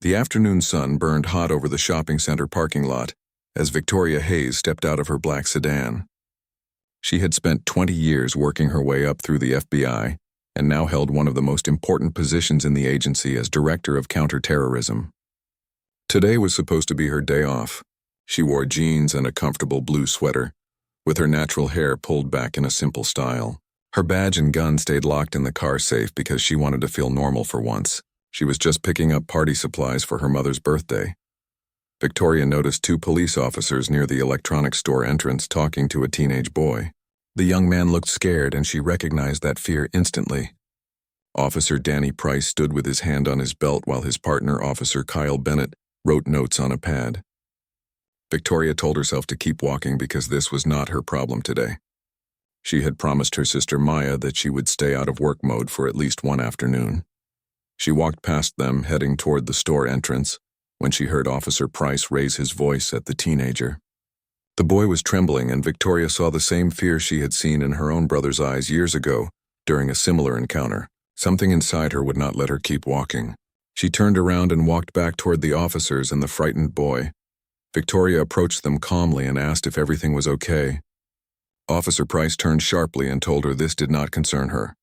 The afternoon sun burned hot over the shopping center parking lot as Victoria Hayes stepped out of her black sedan. She had spent 20 years working her way up through the FBI and now held one of the most important positions in the agency as Director of Counterterrorism. Today was supposed to be her day off. She wore jeans and a comfortable blue sweater, with her natural hair pulled back in a simple style. Her badge and gun stayed locked in the car safe because she wanted to feel normal for once. She was just picking up party supplies for her mother's birthday. Victoria noticed two police officers near the electronics store entrance talking to a teenage boy. The young man looked scared and she recognized that fear instantly. Officer Danny Price stood with his hand on his belt while his partner, Officer Kyle Bennett, wrote notes on a pad. Victoria told herself to keep walking because this was not her problem today. She had promised her sister Maya that she would stay out of work mode for at least one afternoon. She walked past them, heading toward the store entrance, when she heard Officer Price raise his voice at the teenager. The boy was trembling, and Victoria saw the same fear she had seen in her own brother's eyes years ago during a similar encounter. Something inside her would not let her keep walking. She turned around and walked back toward the officers and the frightened boy. Victoria approached them calmly and asked if everything was okay. Officer Price turned sharply and told her this did not concern her.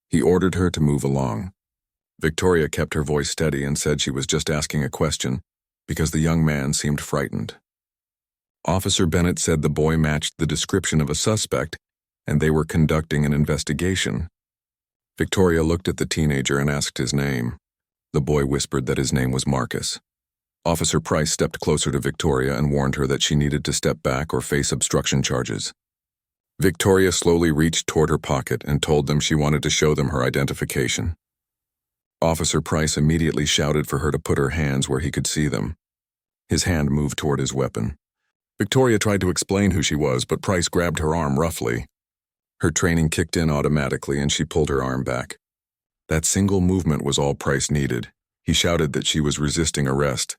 He ordered her to move along. Victoria kept her voice steady and said she was just asking a question because the young man seemed frightened. Officer Bennett said the boy matched the description of a suspect and they were conducting an investigation. Victoria looked at the teenager and asked his name. The boy whispered that his name was Marcus. Officer Price stepped closer to Victoria and warned her that she needed to step back or face obstruction charges. Victoria slowly reached toward her pocket and told them she wanted to show them her identification. Officer Price immediately shouted for her to put her hands where he could see them. His hand moved toward his weapon. Victoria tried to explain who she was, but Price grabbed her arm roughly. Her training kicked in automatically and she pulled her arm back. That single movement was all Price needed. He shouted that she was resisting arrest.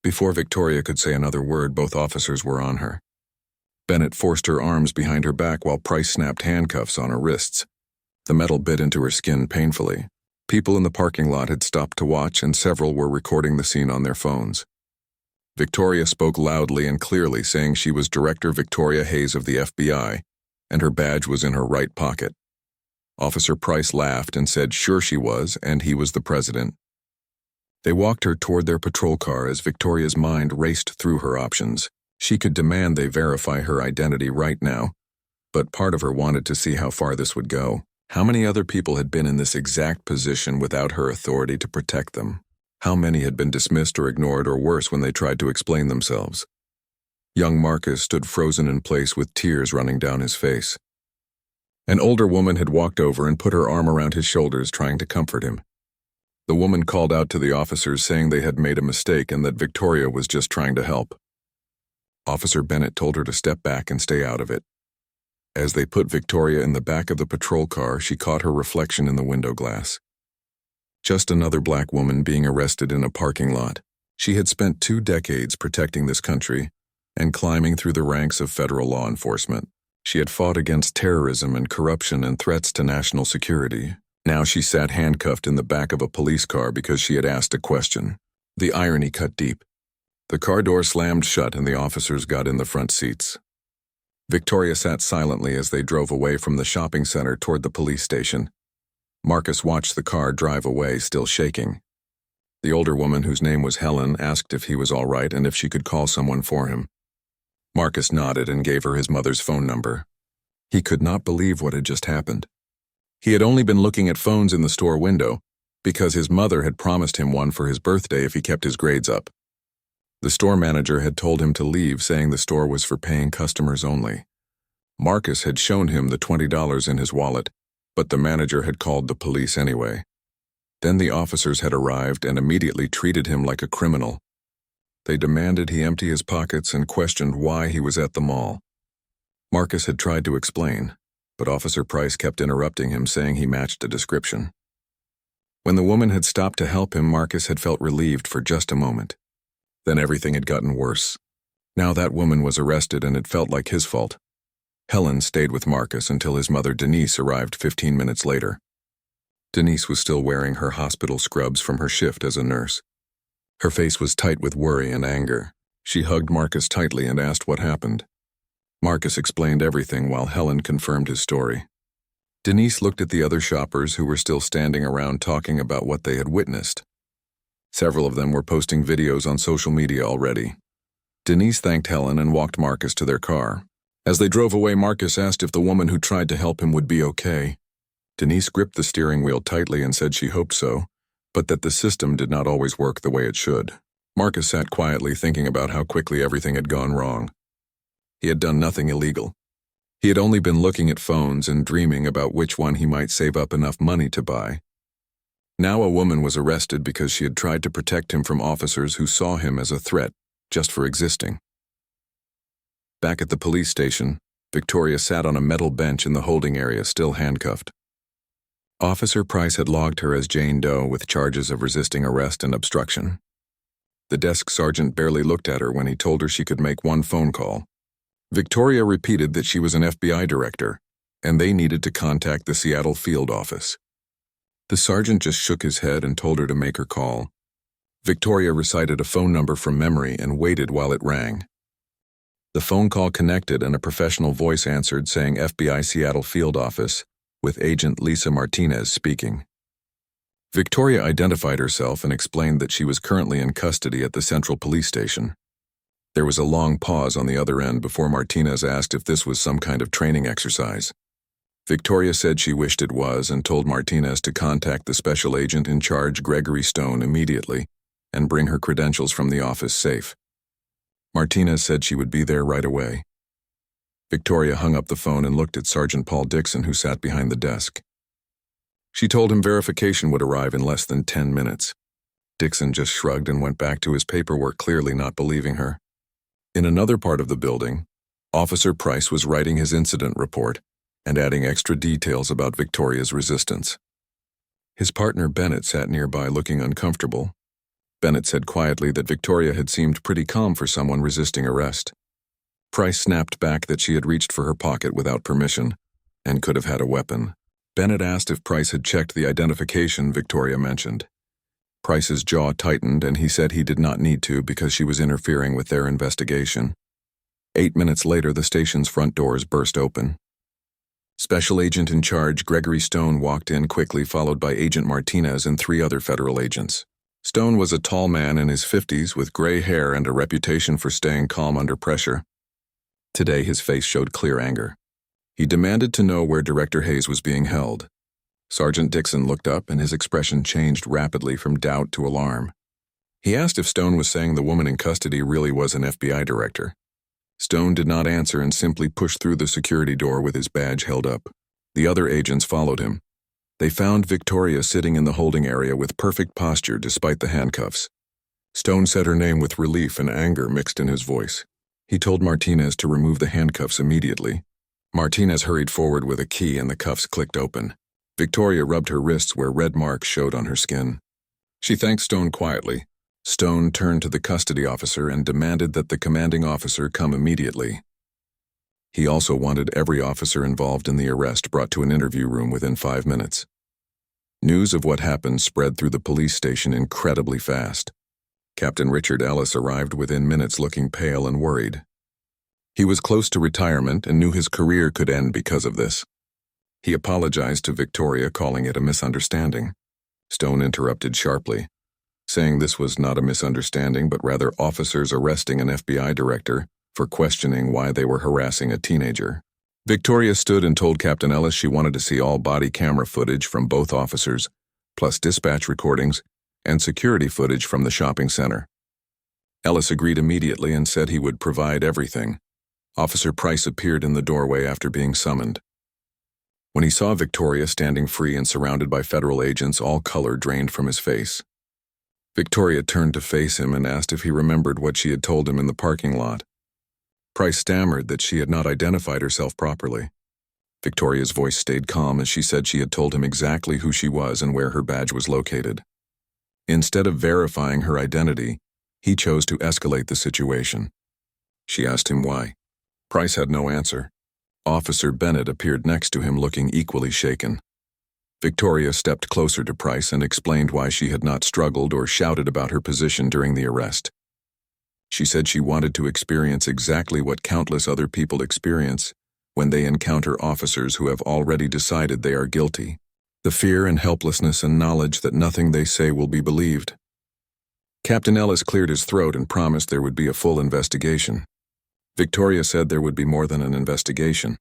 Before Victoria could say another word, both officers were on her. Bennett forced her arms behind her back while Price snapped handcuffs on her wrists. The metal bit into her skin painfully. People in the parking lot had stopped to watch and several were recording the scene on their phones. Victoria spoke loudly and clearly, saying she was Director Victoria Hayes of the FBI, and her badge was in her right pocket. Officer Price laughed and said sure she was, and he was the president. They walked her toward their patrol car as Victoria's mind raced through her options. She could demand they verify her identity right now, but part of her wanted to see how far this would go. How many other people had been in this exact position without her authority to protect them? How many had been dismissed or ignored or worse when they tried to explain themselves? Young Marcus stood frozen in place with tears running down his face. An older woman had walked over and put her arm around his shoulders, trying to comfort him. The woman called out to the officers, saying they had made a mistake and that Victoria was just trying to help. Officer Bennett told her to step back and stay out of it. As they put Victoria in the back of the patrol car, she caught her reflection in the window glass. Just another black woman being arrested in a parking lot. She had spent 2 decades protecting this country and climbing through the ranks of federal law enforcement. She had fought against terrorism and corruption and threats to national security. Now she sat handcuffed in the back of a police car because she had asked a question. The irony cut deep. The car door slammed shut and the officers got in the front seats. Victoria sat silently as they drove away from the shopping center toward the police station. Marcus watched the car drive away, still shaking. The older woman, whose name was Helen, asked if he was all right and if she could call someone for him. Marcus nodded and gave her his mother's phone number. He could not believe what had just happened. He had only been looking at phones in the store window because his mother had promised him one for his birthday if he kept his grades up. The store manager had told him to leave, saying the store was for paying customers only. Marcus had shown him the $20 in his wallet, but the manager had called the police anyway. Then the officers had arrived and immediately treated him like a criminal. They demanded he empty his pockets and questioned why he was at the mall. Marcus had tried to explain, but Officer Price kept interrupting him, saying he matched a description. When the woman had stopped to help him, Marcus had felt relieved for just a moment. Then everything had gotten worse. Now that woman was arrested and it felt like his fault. Helen stayed with Marcus until his mother Denise arrived 15 minutes later. Denise was still wearing her hospital scrubs from her shift as a nurse. Her face was tight with worry and anger. She hugged Marcus tightly and asked what happened. Marcus explained everything while Helen confirmed his story. Denise looked at the other shoppers who were still standing around talking about what they had witnessed. Several of them were posting videos on social media already. Denise thanked Helen and walked Marcus to their car. As they drove away, Marcus asked if the woman who tried to help him would be okay. Denise gripped the steering wheel tightly and said she hoped so, but that the system did not always work the way it should. Marcus sat quietly thinking about how quickly everything had gone wrong. He had done nothing illegal. He had only been looking at phones and dreaming about which one he might save up enough money to buy. Now a woman was arrested because she had tried to protect him from officers who saw him as a threat just for existing. Back at the police station, Victoria sat on a metal bench in the holding area, still handcuffed. Officer Price had logged her as Jane Doe with charges of resisting arrest and obstruction. The desk sergeant barely looked at her when he told her she could make one phone call. Victoria repeated that she was an FBI director, and they needed to contact the Seattle field office. The sergeant just shook his head and told her to make her call. Victoria recited a phone number from memory and waited while it rang. The phone call connected and a professional voice answered saying FBI Seattle field office, with Agent Lisa Martinez speaking. Victoria identified herself and explained that she was currently in custody at the Central Police Station. There was a long pause on the other end before Martinez asked if this was some kind of training exercise. Victoria said she wished it was and told Martinez to contact the special agent in charge, Gregory Stone, immediately and bring her credentials from the office safe. Martinez said she would be there right away. Victoria hung up the phone and looked at Sergeant Paul Dixon, who sat behind the desk. She told him verification would arrive in less than 10 minutes. Dixon just shrugged and went back to his paperwork, clearly not believing her. In another part of the building, Officer Price was writing his incident report and adding extra details about Victoria's resistance. His partner Bennett sat nearby looking uncomfortable. Bennett said quietly that Victoria had seemed pretty calm for someone resisting arrest. Price snapped back that she had reached for her pocket without permission and could have had a weapon. Bennett asked if Price had checked the identification Victoria mentioned. Price's jaw tightened and he said he did not need to because she was interfering with their investigation. 8 minutes later, the station's front doors burst open. Special Agent in charge Gregory Stone walked in quickly, followed by Agent Martinez and 3 other federal agents. Stone was a tall man in his 50s with gray hair and a reputation for staying calm under pressure. Today his face showed clear anger. He demanded to know where Director Hayes was being held. Sergeant Dixon looked up and his expression changed rapidly from doubt to alarm. He asked if Stone was saying the woman in custody really was an FBI director. Stone did not answer and simply pushed through the security door with his badge held up. The other agents followed him. They found Victoria sitting in the holding area with perfect posture despite the handcuffs. Stone said her name with relief and anger mixed in his voice. He told Martinez to remove the handcuffs immediately. Martinez hurried forward with a key and the cuffs clicked open. Victoria rubbed her wrists where red marks showed on her skin. She thanked Stone quietly. Stone turned to the custody officer and demanded that the commanding officer come immediately. He also wanted every officer involved in the arrest brought to an interview room within 5 minutes. News of what happened spread through the police station incredibly fast. Captain Richard Ellis arrived within minutes looking pale and worried. He was close to retirement and knew his career could end because of this. He apologized to Victoria, calling it a misunderstanding. Stone interrupted sharply, saying this was not a misunderstanding but rather officers arresting an FBI director for questioning why they were harassing a teenager. Victoria stood and told Captain Ellis she wanted to see all body camera footage from both officers, plus dispatch recordings and security footage from the shopping center. Ellis agreed immediately and said he would provide everything. Officer Price appeared in the doorway after being summoned. When he saw Victoria standing free and surrounded by federal agents, all color drained from his face. Victoria turned to face him and asked if he remembered what she had told him in the parking lot. Price stammered that she had not identified herself properly. Victoria's voice stayed calm as she said she had told him exactly who she was and where her badge was located. Instead of verifying her identity, he chose to escalate the situation. She asked him why. Price had no answer. Officer Bennett appeared next to him looking equally shaken. Victoria stepped closer to Price and explained why she had not struggled or shouted about her position during the arrest. She said she wanted to experience exactly what countless other people experience when they encounter officers who have already decided they are guilty. The fear and helplessness and knowledge that nothing they say will be believed. Captain Ellis cleared his throat and promised there would be a full investigation. Victoria said there would be more than an investigation.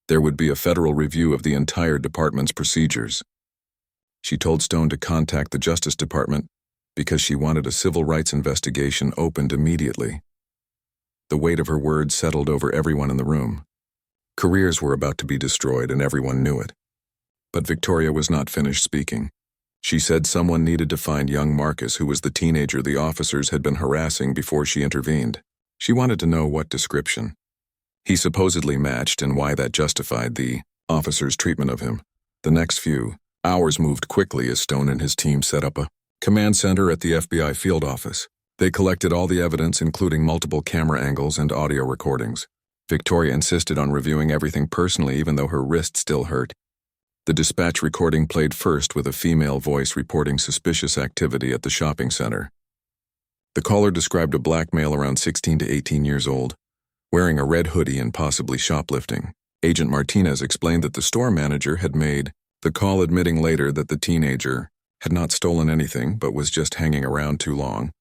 There would be a federal review of the entire department's procedures. She told Stone to contact the Justice Department because she wanted a civil rights investigation opened immediately. The weight of her words settled over everyone in the room. Careers were about to be destroyed and everyone knew it. But Victoria was not finished speaking. She said someone needed to find young Marcus, who was the teenager the officers had been harassing before she intervened. She wanted to know what description he supposedly matched and why that justified the officers' treatment of him. The next few hours moved quickly as Stone and his team set up a command center at the FBI field office. They collected all the evidence, including multiple camera angles and audio recordings. Victoria insisted on reviewing everything personally, even though her wrist still hurt. The dispatch recording played first with a female voice reporting suspicious activity at the shopping center. The caller described a black male around 16 to 18 years old, wearing a red hoodie and possibly shoplifting. Agent Martinez explained that the store manager had made the call, admitting later that the teenager had not stolen anything but was just hanging around too long.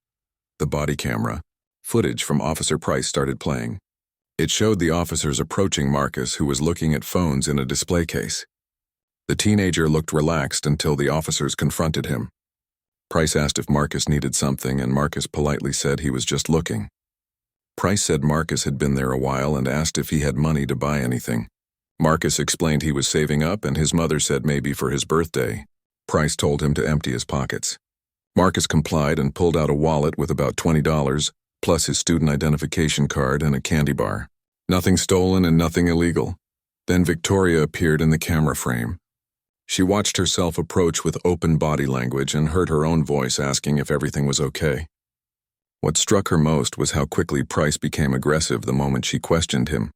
The body camera footage from Officer Price started playing. It showed the officers approaching Marcus, who was looking at phones in a display case. The teenager looked relaxed until the officers confronted him. Price asked if Marcus needed something, and Marcus politely said he was just looking. Price said Marcus had been there a while and asked if he had money to buy anything. Marcus explained he was saving up, and his mother said maybe for his birthday. Price told him to empty his pockets. Marcus complied and pulled out a wallet with about $20, plus his student identification card and a candy bar. Nothing stolen and nothing illegal. Then Victoria appeared in the camera frame. She watched herself approach with open body language and heard her own voice asking if everything was okay. What struck her most was how quickly Price became aggressive the moment she questioned him.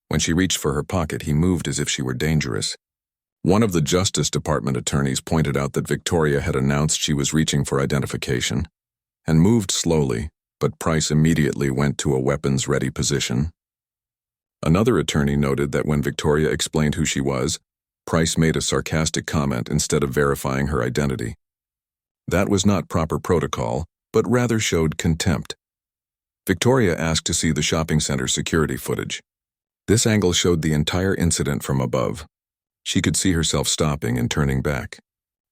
When she reached for her pocket, he moved as if she were dangerous. One of the Justice Department attorneys pointed out that Victoria had announced she was reaching for identification and moved slowly, but Price immediately went to a weapons-ready position. Another attorney noted that when Victoria explained who she was, Price made a sarcastic comment instead of verifying her identity. That was not proper protocol, but rather showed contempt. Victoria asked to see the shopping center security footage. This angle showed the entire incident from above. She could see herself stopping and turning back.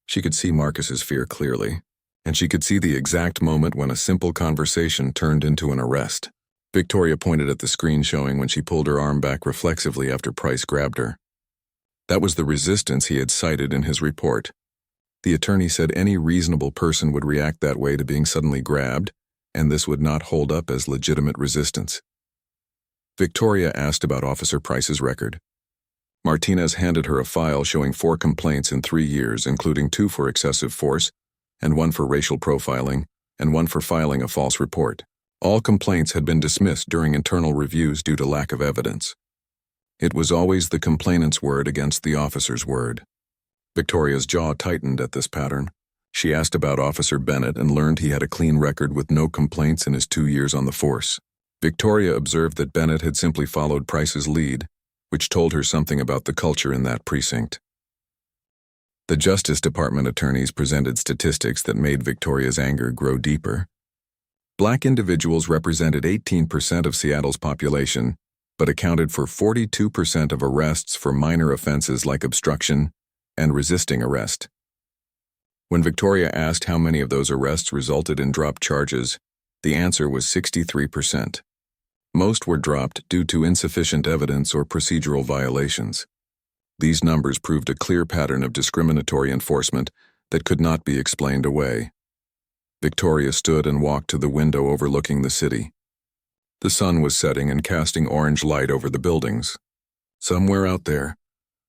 She could see Marcus's fear clearly, and she could see the exact moment when a simple conversation turned into an arrest. Victoria pointed at the screen showing when she pulled her arm back reflexively after Price grabbed her. That was the resistance he had cited in his report. The attorney said any reasonable person would react that way to being suddenly grabbed, and this would not hold up as legitimate resistance. Victoria asked about Officer Price's record. Martinez handed her a file showing 4 complaints in 3 years, including 2 for excessive force, and 1 for racial profiling, and 1 for filing a false report. All complaints had been dismissed during internal reviews due to lack of evidence. It was always the complainant's word against the officer's word. Victoria's jaw tightened at this pattern. She asked about Officer Bennett and learned he had a clean record with no complaints in his 2 years on the force. Victoria observed that Bennett had simply followed Price's lead, which told her something about the culture in that precinct. The Justice Department attorneys presented statistics that made Victoria's anger grow deeper. Black individuals represented 18% of Seattle's population, but accounted for 42% of arrests for minor offenses like obstruction and resisting arrest. When Victoria asked how many of those arrests resulted in dropped charges, the answer was 63%. Most were dropped due to insufficient evidence or procedural violations. These numbers proved a clear pattern of discriminatory enforcement that could not be explained away. Victoria stood and walked to the window overlooking the city. The sun was setting and casting orange light over the buildings. Somewhere out there,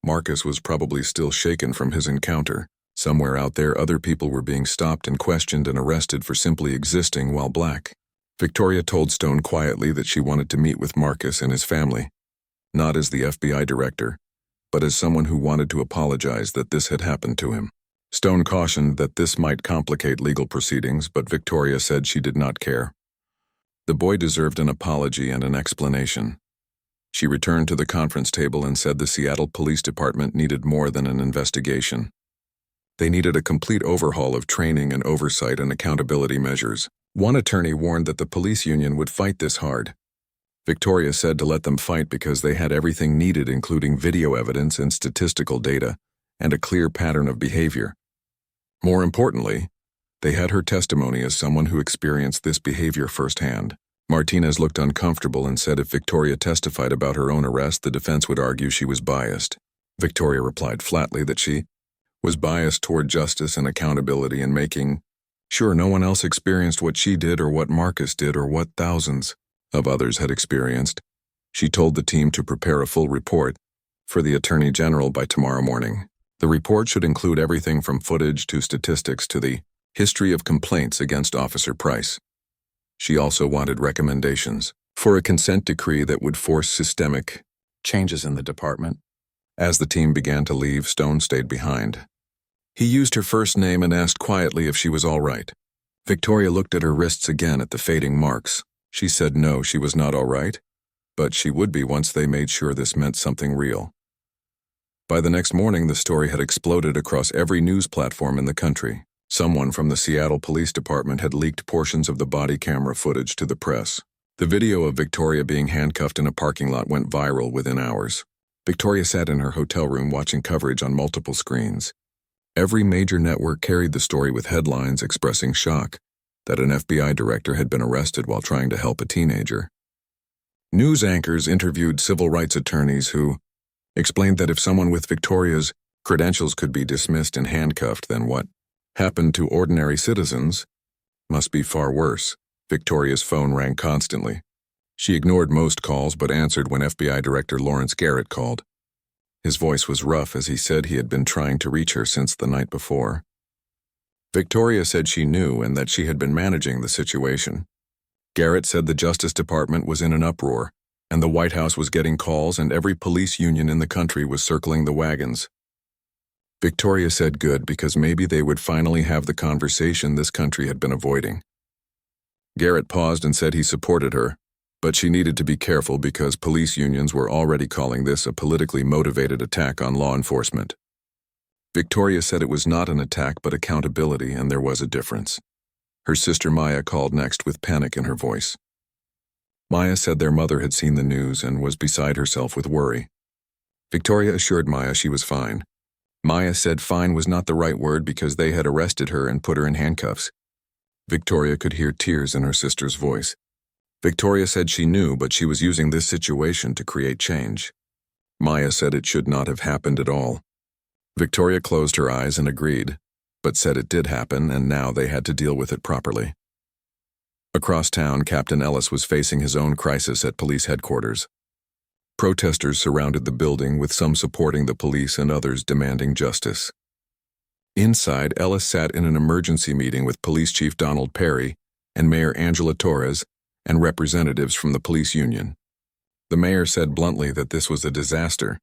Marcus was probably still shaken from his encounter. Somewhere out there, other people were being stopped and questioned and arrested for simply existing while black. Victoria told Stone quietly that she wanted to meet with Marcus and his family, not as the FBI director, but as someone who wanted to apologize that this had happened to him. Stone cautioned that this might complicate legal proceedings, but Victoria said she did not care. The boy deserved an apology and an explanation. She returned to the conference table and said the Seattle Police Department needed more than an investigation. They needed a complete overhaul of training and oversight and accountability measures. One attorney warned that the police union would fight this hard. Victoria said to let them fight because they had everything needed, including video evidence and statistical data, and a clear pattern of behavior. More importantly, they had her testimony as someone who experienced this behavior firsthand. Martinez looked uncomfortable and said if Victoria testified about her own arrest, the defense would argue she was biased. Victoria replied flatly that she was biased toward justice and accountability and making sure no one else experienced what she did or what Marcus did or what thousands of others had experienced. She told the team to prepare a full report for the Attorney General by tomorrow morning. The report should include everything from footage to statistics to the history of complaints against Officer Price. She also wanted recommendations for a consent decree that would force systemic changes in the department. As the team began to leave, Stone stayed behind. He used her first name and asked quietly if she was all right. Victoria looked at her wrists again at the fading marks. She said no, she was not all right, but she would be once they made sure this meant something real. By the next morning, the story had exploded across every news platform in the country. Someone from the Seattle Police Department had leaked portions of the body camera footage to the press. The video of Victoria being handcuffed in a parking lot went viral within hours. Victoria sat in her hotel room watching coverage on multiple screens. Every major network carried the story with headlines expressing shock that an FBI director had been arrested while trying to help a teenager. News anchors interviewed civil rights attorneys who explained that if someone with Victoria's credentials could be dismissed and handcuffed, then what happened to ordinary citizens must be far worse. Victoria's phone rang constantly. She ignored most calls but answered when FBI Director Lawrence Garrett called. His voice was rough as he said he had been trying to reach her since the night before. Victoria said she knew and that she had been managing the situation. Garrett said the Justice Department was in an uproar, and the White House was getting calls and every police union in the country was circling the wagons. Victoria said good, because maybe they would finally have the conversation this country had been avoiding. Garrett paused and said he supported her, but she needed to be careful because police unions were already calling this a politically motivated attack on law enforcement. Victoria said it was not an attack but accountability, and there was a difference. Her sister Maya called next with panic in her voice. Maya said their mother had seen the news and was beside herself with worry. Victoria assured Maya she was fine. Maya said fine was not the right word because they had arrested her and put her in handcuffs. Victoria could hear tears in her sister's voice. Victoria said she knew, but she was using this situation to create change. Maya said it should not have happened at all. Victoria closed her eyes and agreed, but said it did happen and now they had to deal with it properly. Across town, Captain Ellis was facing his own crisis at police headquarters. Protesters surrounded the building, with some supporting the police and others demanding justice. Inside, Ellis sat in an emergency meeting with Police Chief Donald Perry and Mayor Angela Torres and representatives from the police union. The mayor said bluntly that this was a disaster.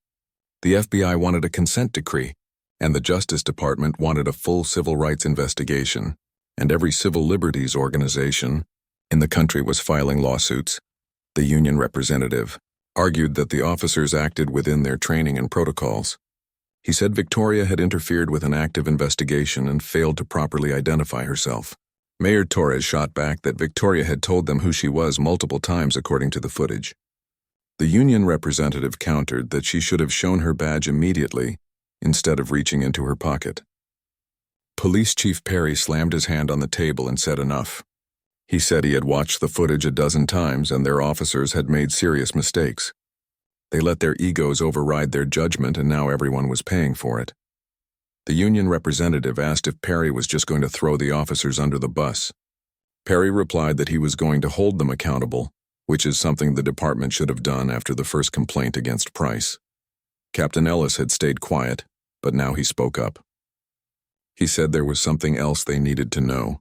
The FBI wanted a consent decree, and the Justice Department wanted a full civil rights investigation, and every civil liberties organization in the country was filing lawsuits. The union representative argued that the officers acted within their training and protocols. He said Victoria had interfered with an active investigation and failed to properly identify herself. Mayor Torres shot back that Victoria had told them who she was multiple times according to the footage. The union representative countered that she should have shown her badge immediately instead of reaching into her pocket. Police Chief Perry slammed his hand on the table and said enough. He said he had watched the footage a dozen times and their officers had made serious mistakes. They let their egos override their judgment and now everyone was paying for it. The union representative asked if Perry was just going to throw the officers under the bus. Perry replied that he was going to hold them accountable, which is something the department should have done after the first complaint against Price. Captain Ellis had stayed quiet, but now he spoke up. He said there was something else they needed to know.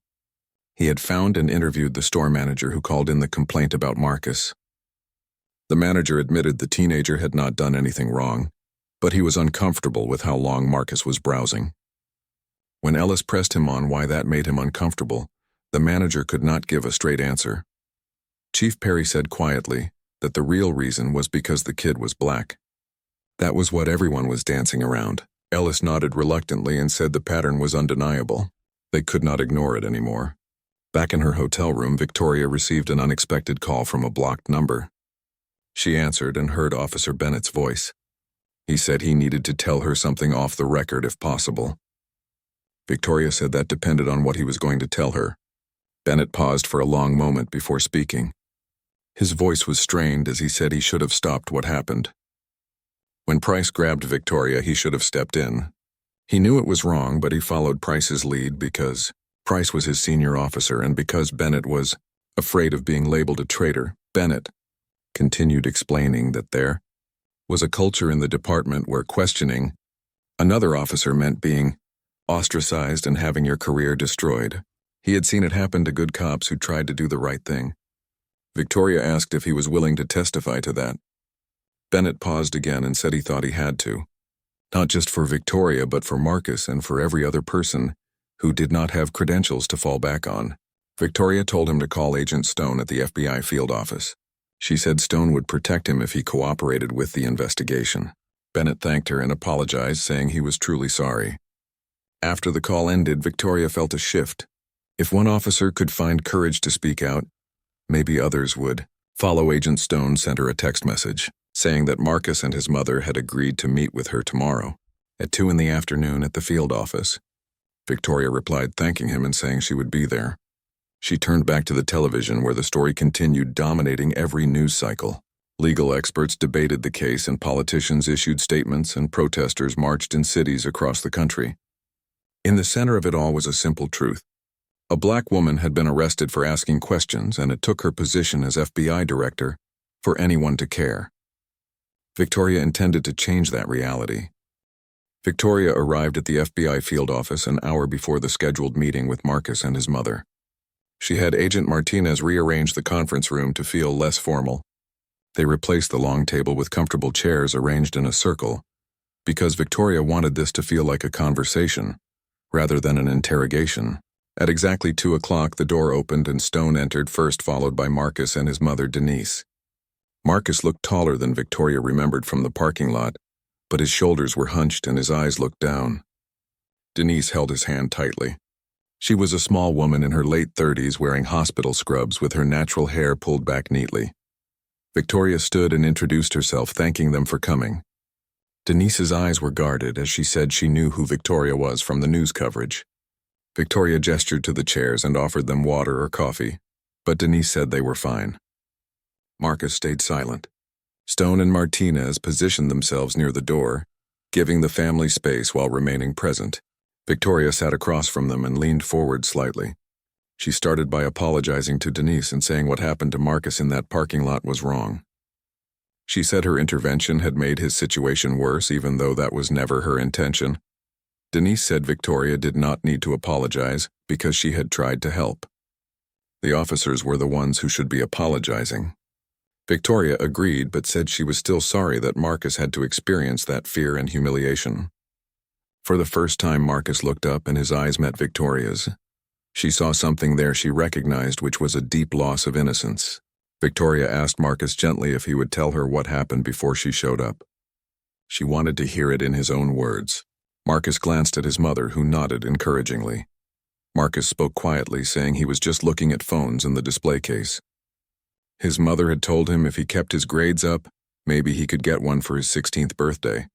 He had found and interviewed the store manager who called in the complaint about Marcus. The manager admitted the teenager had not done anything wrong. but he was uncomfortable with how long Marcus was browsing. When Ellis pressed him on why that made him uncomfortable, the manager could not give a straight answer. Chief Perry said quietly that the real reason was because the kid was black. That was what everyone was dancing around. Ellis nodded reluctantly and said the pattern was undeniable. They could not ignore it anymore. Back in her hotel room, Victoria received an unexpected call from a blocked number. She answered and heard Officer Bennett's voice. He said he needed to tell her something off the record if possible. Victoria said that depended on what he was going to tell her. Bennett paused for a long moment before speaking. His voice was strained as he said he should have stopped what happened. When Price grabbed Victoria, he should have stepped in. He knew it was wrong, but he followed Price's lead because Price was his senior officer and because Bennett was afraid of being labeled a traitor. Bennett continued explaining that there was a culture in the department where questioning another officer meant being ostracized and having your career destroyed. He had seen it happen to good cops who tried to do the right thing. Victoria asked if he was willing to testify to that. Bennett paused again and said he thought he had to. Not just for Victoria, but for Marcus and for every other person who did not have credentials to fall back on. Victoria told him to call Agent Stone at the FBI field office. She said Stone would protect him if he cooperated with the investigation. Bennett thanked her and apologized, saying he was truly sorry. After the call ended, Victoria felt a shift. If one officer could find courage to speak out, maybe others would. Follow Agent Stone sent her a text message, saying that Marcus and his mother had agreed to meet with her tomorrow, at 2 p.m. at the field office. Victoria replied thanking him and saying she would be there. She turned back to the television where the story continued dominating every news cycle. Legal experts debated the case and politicians issued statements and protesters marched in cities across the country. In the center of it all was a simple truth. A black woman had been arrested for asking questions, and it took her position as FBI director for anyone to care. Victoria intended to change that reality. Victoria arrived at the FBI field office an hour before the scheduled meeting with Marcus and his mother. She had Agent Martinez rearrange the conference room to feel less formal. They replaced the long table with comfortable chairs arranged in a circle, because Victoria wanted this to feel like a conversation, rather than an interrogation. At exactly 2 o'clock, the door opened and Stone entered first, followed by Marcus and his mother, Denise. Marcus looked taller than Victoria remembered from the parking lot, but his shoulders were hunched and his eyes looked down. Denise held his hand tightly. She was a small woman in her late 30s wearing hospital scrubs with her natural hair pulled back neatly. Victoria stood and introduced herself, thanking them for coming. Denise's eyes were guarded as she said she knew who Victoria was from the news coverage. Victoria gestured to the chairs and offered them water or coffee, but Denise said they were fine. Marcus stayed silent. Stone and Martinez positioned themselves near the door, giving the family space while remaining present. Victoria sat across from them and leaned forward slightly. She started by apologizing to Denise and saying what happened to Marcus in that parking lot was wrong. She said her intervention had made his situation worse, even though that was never her intention. Denise said Victoria did not need to apologize because she had tried to help. The officers were the ones who should be apologizing. Victoria agreed, but said she was still sorry that Marcus had to experience that fear and humiliation. For the first time, Marcus looked up and his eyes met Victoria's. She saw something there she recognized, which was a deep loss of innocence. Victoria asked Marcus gently if he would tell her what happened before she showed up. She wanted to hear it in his own words. Marcus glanced at his mother, who nodded encouragingly. Marcus spoke quietly, saying he was just looking at phones in the display case. His mother had told him if he kept his grades up, maybe he could get one for his 16th birthday.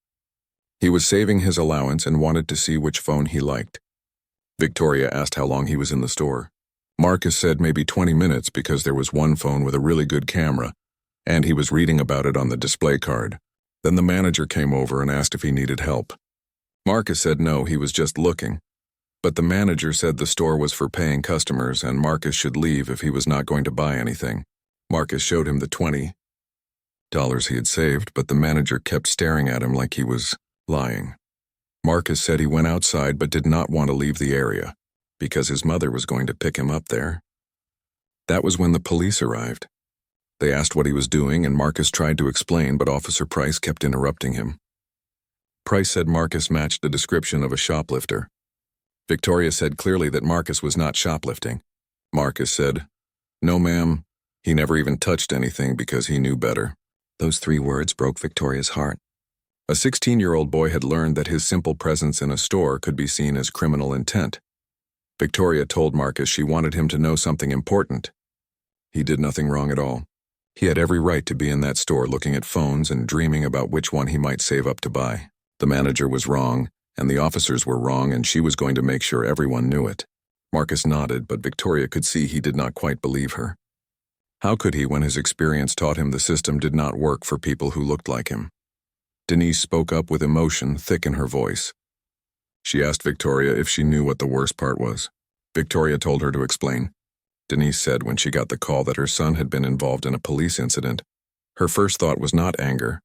He was saving his allowance and wanted to see which phone he liked. Victoria asked how long he was in the store. Marcus said maybe 20 minutes because there was one phone with a really good camera, and he was reading about it on the display card. Then the manager came over and asked if he needed help. Marcus said no, he was just looking. But the manager said the store was for paying customers and Marcus should leave if he was not going to buy anything. Marcus showed him the $20 he had saved, but the manager kept staring at him like he was lying. Marcus said he went outside but did not want to leave the area because his mother was going to pick him up there. That was when the police arrived. They asked what he was doing and Marcus tried to explain, but Officer Price kept interrupting him. Price said Marcus matched the description of a shoplifter. Victoria said clearly that Marcus was not shoplifting. Marcus said, "No, ma'am. He never even touched anything because he knew better." Those 3 words broke Victoria's heart. A 16-year-old boy had learned that his simple presence in a store could be seen as criminal intent. Victoria told Marcus she wanted him to know something important. He did nothing wrong at all. He had every right to be in that store looking at phones and dreaming about which one he might save up to buy. The manager was wrong, and the officers were wrong, and she was going to make sure everyone knew it. Marcus nodded, but Victoria could see he did not quite believe her. How could he when his experience taught him the system did not work for people who looked like him? Denise spoke up with emotion thick in her voice. She asked Victoria if she knew what the worst part was. Victoria told her to explain. Denise said when she got the call that her son had been involved in a police incident, her first thought was not anger,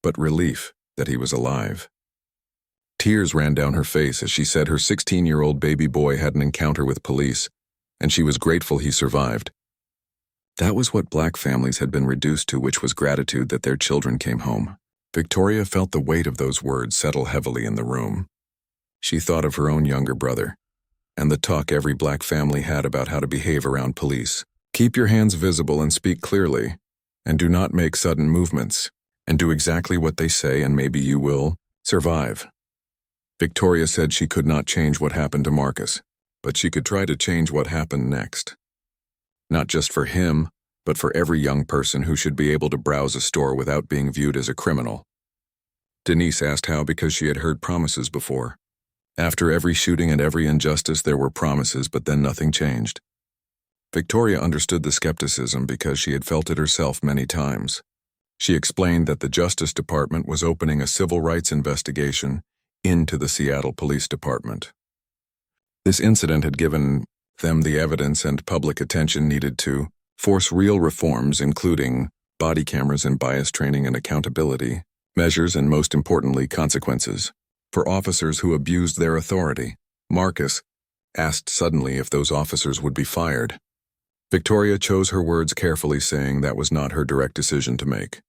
but relief that he was alive. Tears ran down her face as she said her 16-year-old baby boy had an encounter with police, and she was grateful he survived. That was what Black families had been reduced to, which was gratitude that their children came home. Victoria felt the weight of those words settle heavily in the room. She thought of her own younger brother, and the talk every Black family had about how to behave around police. Keep your hands visible and speak clearly, and do not make sudden movements, and do exactly what they say and maybe you will survive. Victoria said she could not change what happened to Marcus, but she could try to change what happened next. Not just for him, but for every young person who should be able to browse a store without being viewed as a criminal. Denise asked how because she had heard promises before. After every shooting and every injustice there were promises, but then nothing changed. Victoria understood the skepticism because she had felt it herself many times. She explained that the Justice Department was opening a civil rights investigation into the Seattle Police Department. This incident had given them the evidence and public attention needed to force real reforms, including body cameras and bias training and accountability measures, and most importantly, consequences for officers who abused their authority. Marcus asked suddenly if those officers would be fired. Victoria chose her words carefully, saying that was not her direct decision to make.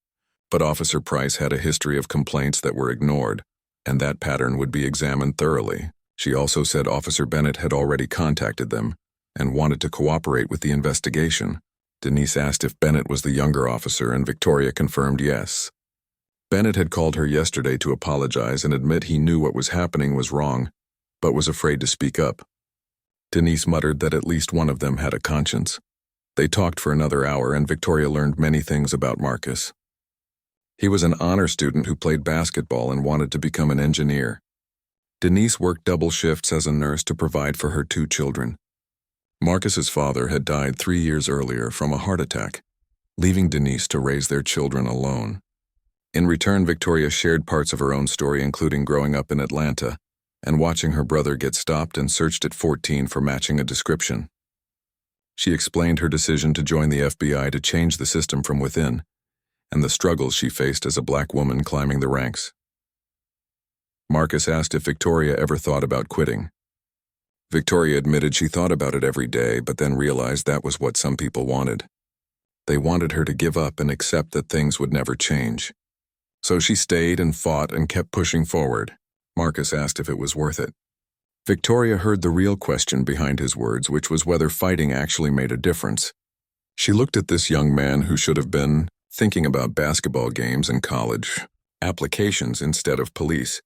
But Officer Price had a history of complaints that were ignored, and that pattern would be examined thoroughly. She also said Officer Bennett had already contacted them and wanted to cooperate with the investigation. Denise asked if Bennett was the younger officer, and Victoria confirmed yes. Bennett had called her yesterday to apologize and admit he knew what was happening was wrong, but was afraid to speak up. Denise muttered that at least one of them had a conscience. They talked for another hour, and Victoria learned many things about Marcus. He was an honor student who played basketball and wanted to become an engineer. Denise worked double shifts as a nurse to provide for her 2 children. Marcus's father had died 3 years earlier from a heart attack, leaving Denise to raise their children alone. In return, Victoria shared parts of her own story, including growing up in Atlanta and watching her brother get stopped and searched at 14 for matching a description. She explained her decision to join the FBI to change the system from within, and the struggles she faced as a Black woman climbing the ranks. Marcus asked if Victoria ever thought about quitting. Victoria admitted she thought about it every day, but then realized that was what some people wanted. They wanted her to give up and accept that things would never change. So she stayed and fought and kept pushing forward. Marcus asked if it was worth it. Victoria heard the real question behind his words, which was whether fighting actually made a difference. She looked at this young man who should have been thinking about basketball games and college applications instead of police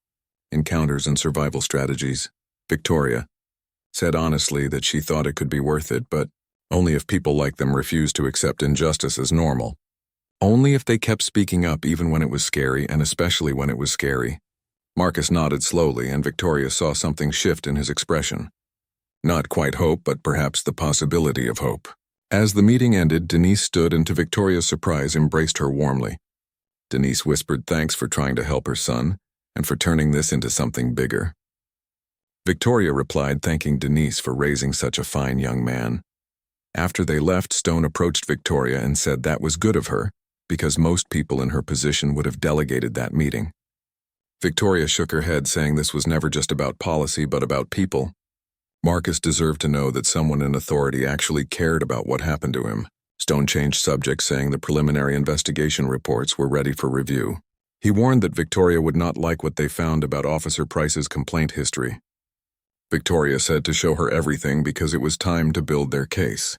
encounters and survival strategies. Victoria said honestly that she thought it could be worth it, but only if people like them refused to accept injustice as normal. Only if they kept speaking up even when it was scary, and especially when it was scary. Marcus nodded slowly, and Victoria saw something shift in his expression. Not quite hope, but perhaps the possibility of hope. As the meeting ended, Denise stood and to Victoria's surprise embraced her warmly. Denise whispered thanks for trying to help her son, and for turning this into something bigger. Victoria replied thanking Denise for raising such a fine young man. After they left, Stone approached Victoria and said that was good of her, because most people in her position would have delegated that meeting. Victoria shook her head, saying this was never just about policy but about people. Marcus deserved to know that someone in authority actually cared about what happened to him. Stone changed subjects, saying the preliminary investigation reports were ready for review. He warned that Victoria would not like what they found about Officer Price's complaint history. Victoria said to show her everything because it was time to build their case.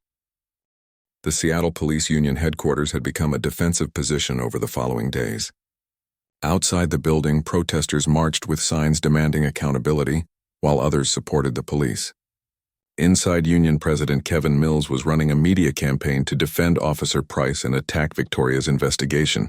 The Seattle Police Union headquarters had become a defensive position over the following days. Outside the building, protesters marched with signs demanding accountability, while others supported the police. Inside, Union President Kevin Mills was running a media campaign to defend Officer Price and attack Victoria's investigation.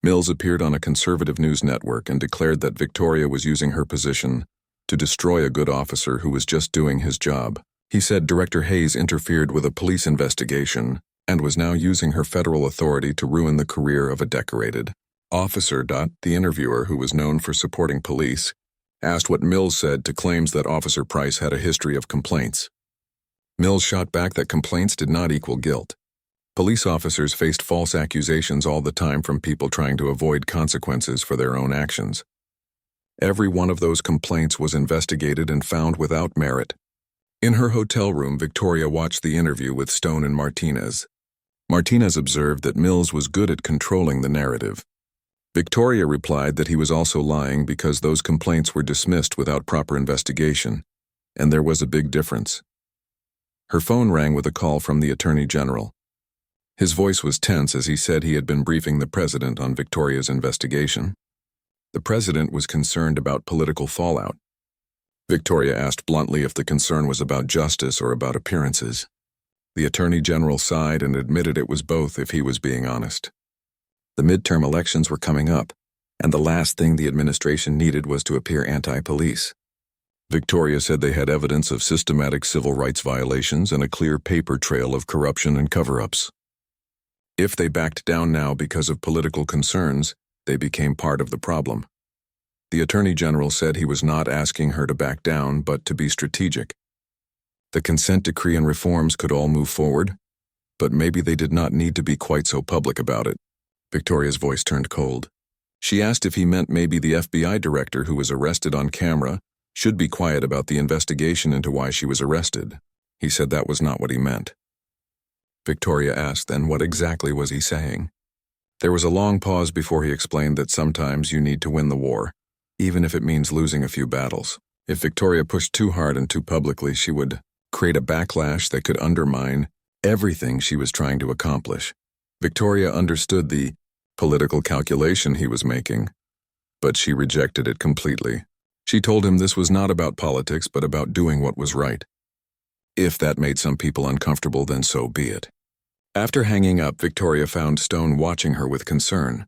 Mills appeared on a conservative news network and declared that Victoria was using her position to destroy a good officer who was just doing his job. He said Director Hayes interfered with a police investigation and was now using her federal authority to ruin the career of a decorated officer. The interviewer, who was known for supporting police, asked what Mills said to claims that Officer Price had a history of complaints. Mills shot back that complaints did not equal guilt. Police officers faced false accusations all the time from people trying to avoid consequences for their own actions. Every one of those complaints was investigated and found without merit. In her hotel room, Victoria watched the interview with Stone and Martinez. Martinez observed that Mills was good at controlling the narrative. Victoria replied that he was also lying because those complaints were dismissed without proper investigation, and there was a big difference. Her phone rang with a call from the Attorney General. His voice was tense as he said he had been briefing the president on Victoria's investigation. The president was concerned about political fallout. Victoria asked bluntly if the concern was about justice or about appearances. The Attorney General sighed and admitted it was both if he was being honest. The midterm elections were coming up, and the last thing the administration needed was to appear anti-police. Victoria said they had evidence of systematic civil rights violations and a clear paper trail of corruption and cover-ups. If they backed down now because of political concerns, they became part of the problem. The Attorney General said he was not asking her to back down, but to be strategic. The consent decree and reforms could all move forward, but maybe they did not need to be quite so public about it. Victoria's voice turned cold. She asked if he meant maybe the FBI director who was arrested on camera should be quiet about the investigation into why she was arrested. He said that was not what he meant. Victoria asked, then what exactly was he saying? There was a long pause before he explained that sometimes you need to win the war, even if it means losing a few battles. If Victoria pushed too hard and too publicly, she would create a backlash that could undermine everything she was trying to accomplish. Victoria understood the political calculation he was making, but she rejected it completely. She told him this was not about politics, but about doing what was right. If that made some people uncomfortable, then so be it. After hanging up, Victoria found Stone watching her with concern.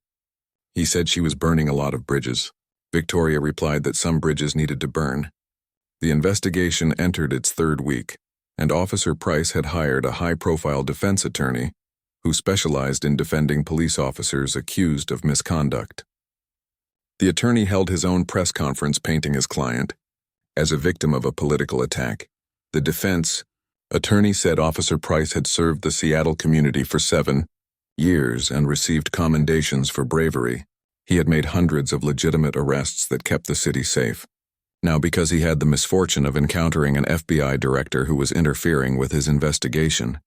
He said she was burning a lot of bridges. Victoria replied that some bridges needed to burn. The investigation entered its third week, and Officer Price had hired a high-profile defense attorney who specialized in defending police officers accused of misconduct. The attorney held his own press conference painting his client as a victim of a political attack. The defense attorney said Officer Price had served the Seattle community for 7 years and received commendations for bravery. He had made hundreds of legitimate arrests that kept the city safe. Now, because he had the misfortune of encountering an FBI director who was interfering with his investigation,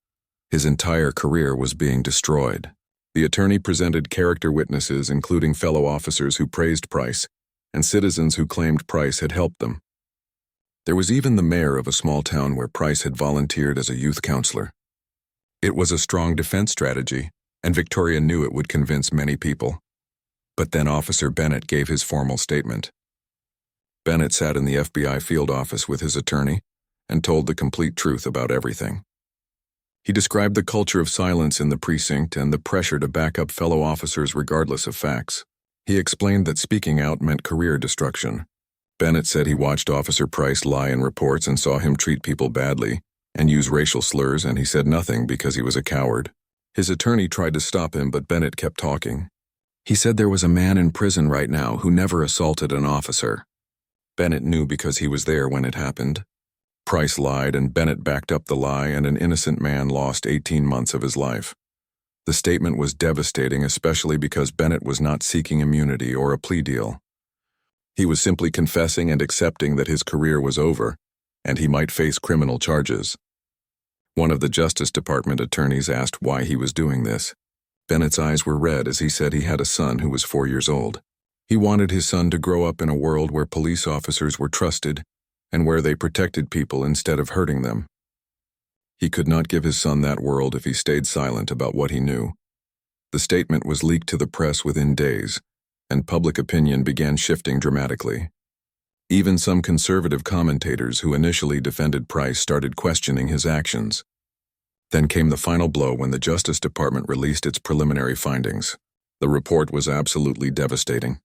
his entire career was being destroyed. The attorney presented character witnesses, including fellow officers who praised Price and citizens who claimed Price had helped them. There was even the mayor of a small town where Price had volunteered as a youth counselor. It was a strong defense strategy, and Victoria knew it would convince many people. But then Officer Bennett gave his formal statement. Bennett sat in the FBI field office with his attorney and told the complete truth about everything. He described the culture of silence in the precinct and the pressure to back up fellow officers regardless of facts. He explained that speaking out meant career destruction. Bennett said he watched Officer Price lie in reports and saw him treat people badly and use racial slurs, and he said nothing because he was a coward. His attorney tried to stop him, but Bennett kept talking. He said there was a man in prison right now who never assaulted an officer. Bennett knew because he was there when it happened. Price lied, and Bennett backed up the lie, and an innocent man lost 18 months of his life. The statement was devastating, especially because Bennett was not seeking immunity or a plea deal. He was simply confessing and accepting that his career was over, and he might face criminal charges. One of the Justice Department attorneys asked why he was doing this. Bennett's eyes were red as he said he had a son who was 4 years old. He wanted his son to grow up in a world where police officers were trusted and where they protected people instead of hurting them. He could not give his son that world if he stayed silent about what he knew. The statement was leaked to the press within days, and public opinion began shifting dramatically. Even some conservative commentators who initially defended Price started questioning his actions. Then came the final blow when the Justice Department released its preliminary findings. The report was absolutely devastating.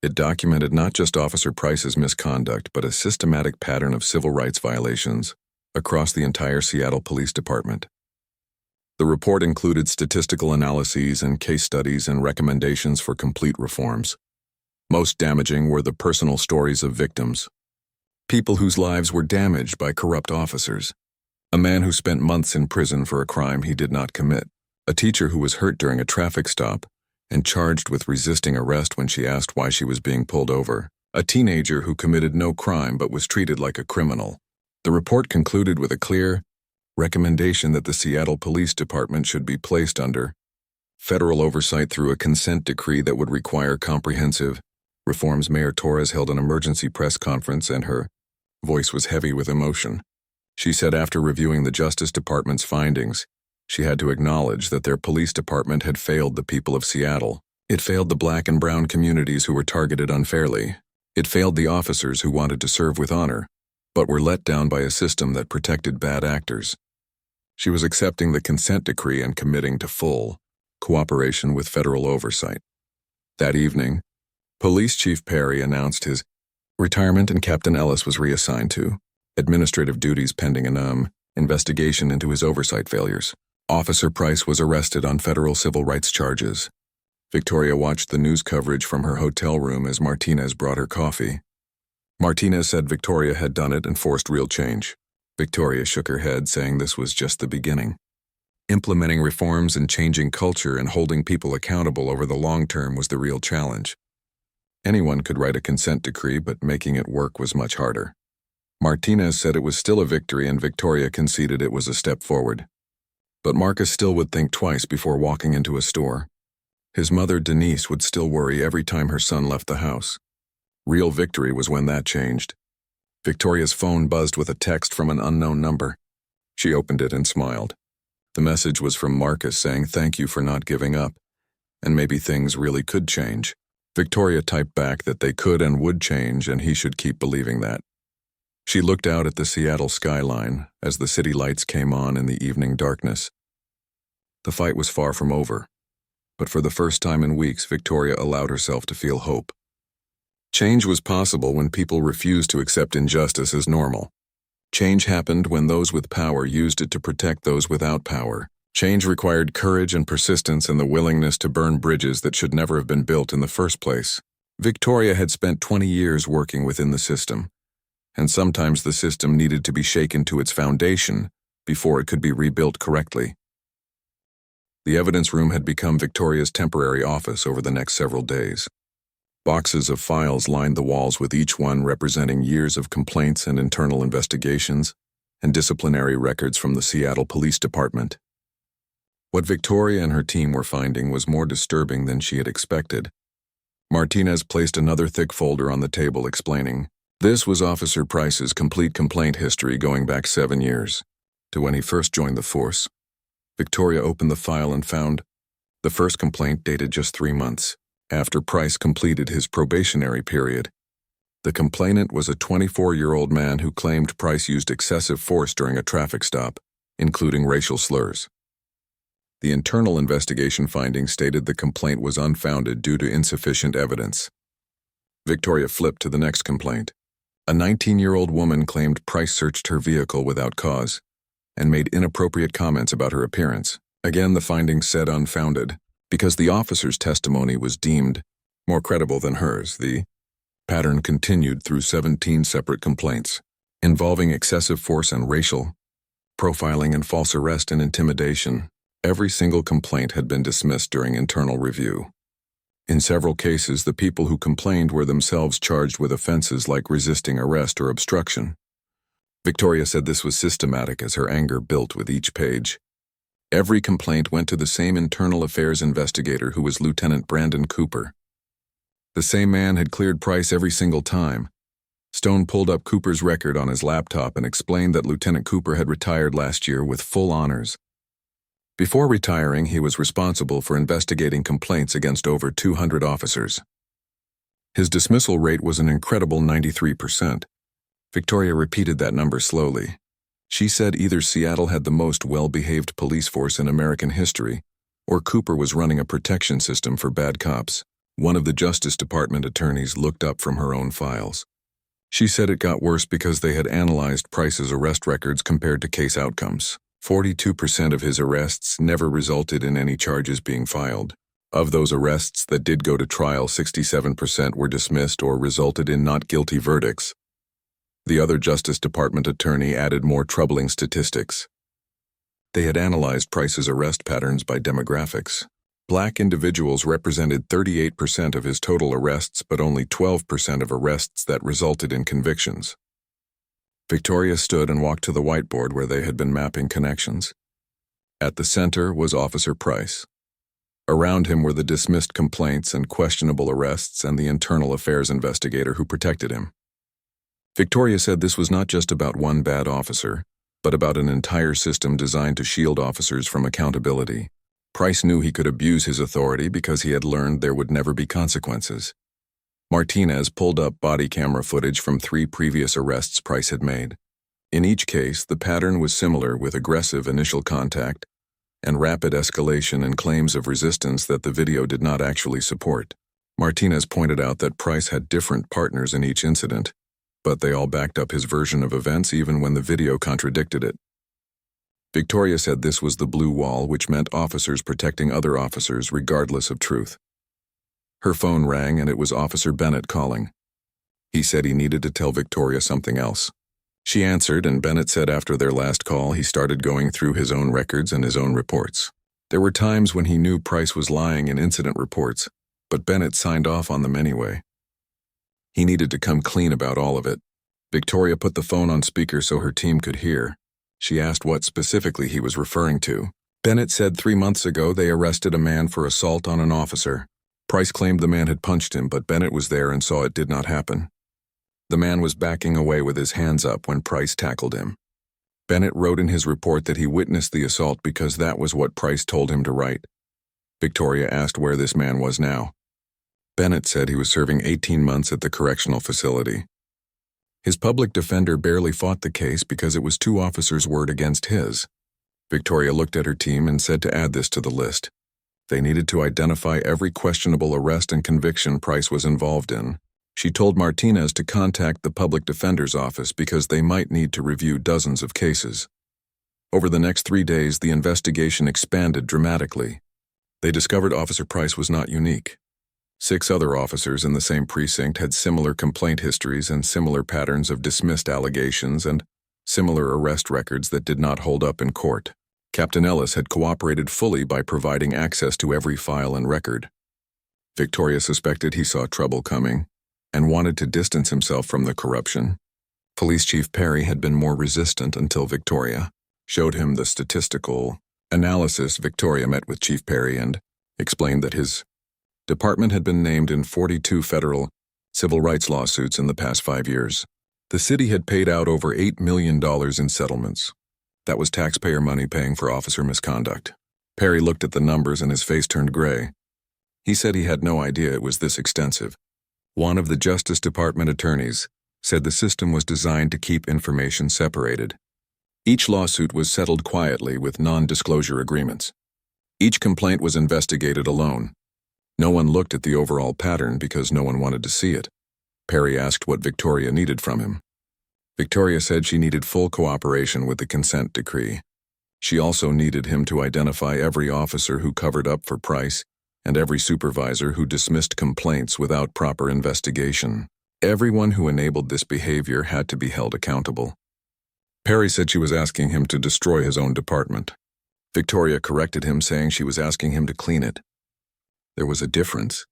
It documented not just Officer Price's misconduct, but a systematic pattern of civil rights violations across the entire Seattle Police Department. The report included statistical analyses and case studies and recommendations for complete reforms. Most damaging were the personal stories of victims. People whose lives were damaged by corrupt officers. A man who spent months in prison for a crime he did not commit. A teacher who was hurt during a traffic stop and charged with resisting arrest when she asked why she was being pulled over. A teenager who committed no crime but was treated like a criminal. The report concluded with a clear recommendation that the Seattle Police Department should be placed under federal oversight through a consent decree that would require comprehensive reforms. Mayor Torres held an emergency press conference and her voice was heavy with emotion. She said after reviewing the Justice Department's findings, she had to acknowledge that their police department had failed the people of Seattle. It failed the Black and brown communities who were targeted unfairly. It failed the officers who wanted to serve with honor, but were let down by a system that protected bad actors. She was accepting the consent decree and committing to full cooperation with federal oversight. That evening, Police Chief Perry announced his retirement and Captain Ellis was reassigned to administrative duties pending an investigation into his oversight failures. Officer Price was arrested on federal civil rights charges. Victoria watched the news coverage from her hotel room as Martinez brought her coffee. Martinez said Victoria had done it and forced real change. Victoria shook her head, saying this was just the beginning. Implementing reforms and changing culture and holding people accountable over the long term was the real challenge. Anyone could write a consent decree, but making it work was much harder. Martinez said it was still a victory and Victoria conceded it was a step forward. But Marcus still would think twice before walking into a store. His mother, Denise, would still worry every time her son left the house. Real victory was when that changed. Victoria's phone buzzed with a text from an unknown number. She opened it and smiled. The message was from Marcus saying thank you for not giving up, and maybe things really could change. Victoria typed back that they could and would change and he should keep believing that. She looked out at the Seattle skyline as the city lights came on in the evening darkness. The fight was far from over, but for the first time in weeks, Victoria allowed herself to feel hope. Change was possible when people refused to accept injustice as normal. Change happened when those with power used it to protect those without power. Change required courage and persistence and the willingness to burn bridges that should never have been built in the first place. Victoria had spent 20 years working within the system, and sometimes the system needed to be shaken to its foundation before it could be rebuilt correctly. The evidence room had become Victoria's temporary office over the next several days. Boxes of files lined the walls, with each one representing years of complaints and internal investigations and disciplinary records from the Seattle Police Department. What Victoria and her team were finding was more disturbing than she had expected. Martinez placed another thick folder on the table, explaining, this was Officer Price's complete complaint history going back 7 years, to when he first joined the force. Victoria opened the file and found the first complaint dated just 3 months after Price completed his probationary period. The complainant was a 24-year-old man who claimed Price used excessive force during a traffic stop, including racial slurs. The internal investigation findings stated the complaint was unfounded due to insufficient evidence. Victoria flipped to the next complaint. A 19-year-old woman claimed Price searched her vehicle without cause and made inappropriate comments about her appearance. Again, the findings said unfounded, because the officer's testimony was deemed more credible than hers. The pattern continued through 17 separate complaints, involving excessive force and racial profiling and false arrest and intimidation. Every single complaint had been dismissed during internal review. In several cases, the people who complained were themselves charged with offenses like resisting arrest or obstruction. Victoria said this was systematic as her anger built with each page. Every complaint went to the same internal affairs investigator, who was Lieutenant Brandon Cooper. The same man had cleared Price every single time. Stone pulled up Cooper's record on his laptop and explained that Lieutenant Cooper had retired last year with full honors. Before retiring, he was responsible for investigating complaints against over 200 officers. His dismissal rate was an incredible 93%. Victoria repeated that number slowly. She said either Seattle had the most well-behaved police force in American history, or Cooper was running a protection system for bad cops. One of the Justice Department attorneys looked up from her own files. She said it got worse because they had analyzed Price's arrest records compared to case outcomes. 42% of his arrests never resulted in any charges being filed. Of those arrests that did go to trial, 67% were dismissed or resulted in not guilty verdicts. The other Justice Department attorney added more troubling statistics. They had analyzed Price's arrest patterns by demographics. Black individuals represented 38% of his total arrests, but only 12% of arrests that resulted in convictions. Victoria stood and walked to the whiteboard where they had been mapping connections. At the center was Officer Price. Around him were the dismissed complaints and questionable arrests and the internal affairs investigator who protected him. Victoria said this was not just about one bad officer, but about an entire system designed to shield officers from accountability. Price knew he could abuse his authority because he had learned there would never be consequences. Martinez pulled up body camera footage from 3 previous arrests Price had made. In each case, the pattern was similar, with aggressive initial contact and rapid escalation and claims of resistance that the video did not actually support. Martinez pointed out that Price had different partners in each incident, but they all backed up his version of events even when the video contradicted it. Victoria said this was the blue wall, which meant officers protecting other officers regardless of truth. Her phone rang and it was Officer Bennett calling. He said he needed to tell Victoria something else. She answered, and Bennett said after their last call he started going through his own records and his own reports. There were times when he knew Price was lying in incident reports, but Bennett signed off on them anyway. He needed to come clean about all of it. Victoria put the phone on speaker so her team could hear. She asked what specifically he was referring to. Bennett said 3 months ago they arrested a man for assault on an officer. Price claimed the man had punched him, but Bennett was there and saw it did not happen. The man was backing away with his hands up when Price tackled him. Bennett wrote in his report that he witnessed the assault because that was what Price told him to write. Victoria asked where this man was now. Bennett said he was serving 18 months at the correctional facility. His public defender barely fought the case because it was 2 officers' word against his. Victoria looked at her team and said to add this to the list. They needed to identify every questionable arrest and conviction Price was involved in. She told Martinez to contact the public defender's office because they might need to review dozens of cases. Over the next 3 days, the investigation expanded dramatically. They discovered Officer Price was not unique. 6 other officers in the same precinct had similar complaint histories and similar patterns of dismissed allegations and similar arrest records that did not hold up in court. Captain Ellis had cooperated fully by providing access to every file and record. Victoria suspected he saw trouble coming and wanted to distance himself from the corruption. Police Chief Perry had been more resistant until Victoria showed him the statistical analysis. Victoria met with Chief Perry and explained that his department had been named in 42 federal civil rights lawsuits in the past 5 years. The city had paid out over $8 million in settlements. That was taxpayer money paying for officer misconduct. Perry looked at the numbers and his face turned gray. He said he had no idea it was this extensive. One of the Justice Department attorneys said the system was designed to keep information separated. Each lawsuit was settled quietly with non-disclosure agreements. Each complaint was investigated alone. No one looked at the overall pattern because no one wanted to see it. Perry asked what Victoria needed from him. Victoria said she needed full cooperation with the consent decree. She also needed him to identify every officer who covered up for Price and every supervisor who dismissed complaints without proper investigation. Everyone who enabled this behavior had to be held accountable. Perry said she was asking him to destroy his own department. Victoria corrected him, saying she was asking him to clean it. There was a difference.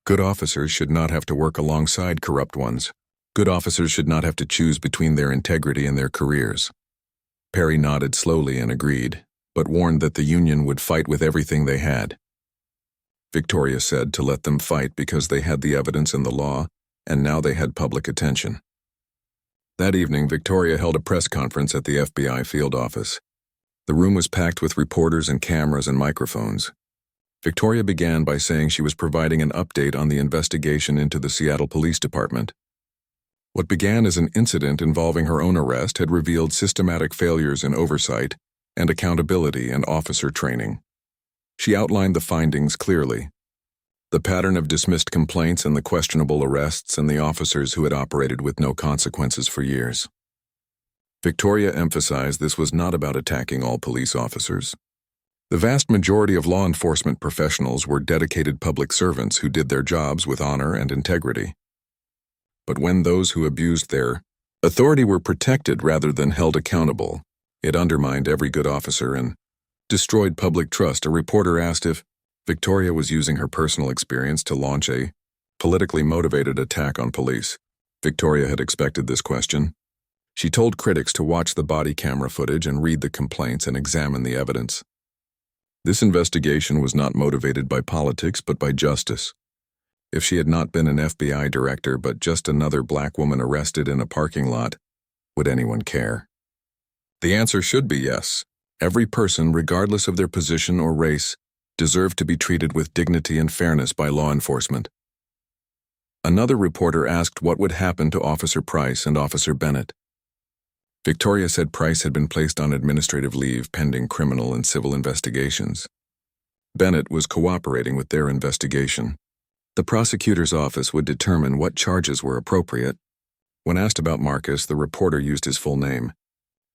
Good officers should not have to work alongside corrupt ones. Good officers should not have to choose between their integrity and their careers. Perry nodded slowly and agreed, but warned that the union would fight with everything they had. Victoria said, to let them fight because they had the evidence and the law, and now they had public attention. That evening, Victoria held a press conference at the FBI field office. The room was packed with reporters and cameras and microphones. Victoria began by saying she was providing an update on the investigation into the Seattle Police Department. What began as an incident involving her own arrest had revealed systematic failures in oversight and accountability and officer training. She outlined the findings clearly: the pattern of dismissed complaints and the questionable arrests and the officers who had operated with no consequences for years. Victoria emphasized this was not about attacking all police officers. The vast majority of law enforcement professionals were dedicated public servants who did their jobs with honor and integrity. But when those who abused their authority were protected rather than held accountable, it undermined every good officer and destroyed public trust. A reporter asked if Victoria was using her personal experience to launch a politically motivated attack on police. Victoria had expected this question. She told critics to watch the body camera footage and read the complaints and examine the evidence. This investigation was not motivated by politics but by justice. If she had not been an FBI director but just another black woman arrested in a parking lot, would anyone care? The answer should be yes. Every person, regardless of their position or race, deserved to be treated with dignity and fairness by law enforcement. Another reporter asked what would happen to Officer Price and Officer Bennett. Victoria said Price had been placed on administrative leave pending criminal and civil investigations. Bennett was cooperating with their investigation. The prosecutor's office would determine what charges were appropriate. When asked about Marcus, the reporter used his full name.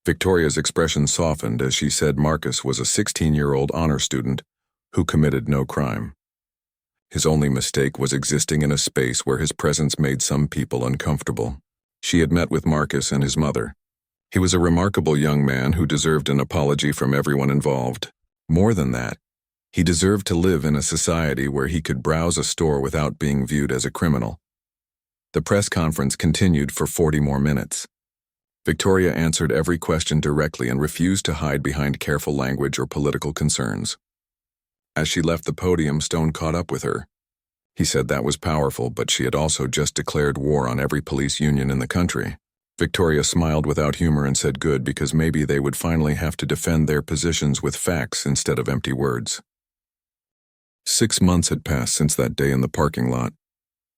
Victoria's expression softened as she said Marcus was a 16-year-old honor student who committed no crime. His only mistake was existing in a space where his presence made some people uncomfortable. She had met with Marcus and his mother. He was a remarkable young man who deserved an apology from everyone involved. More than that, he deserved to live in a society where he could browse a store without being viewed as a criminal. The press conference continued for 40 more minutes. Victoria answered every question directly and refused to hide behind careful language or political concerns. As she left the podium, Stone caught up with her. He said that was powerful, but she had also just declared war on every police union in the country. Victoria smiled without humor and said good, because maybe they would finally have to defend their positions with facts instead of empty words. 6 months had passed since that day in the parking lot,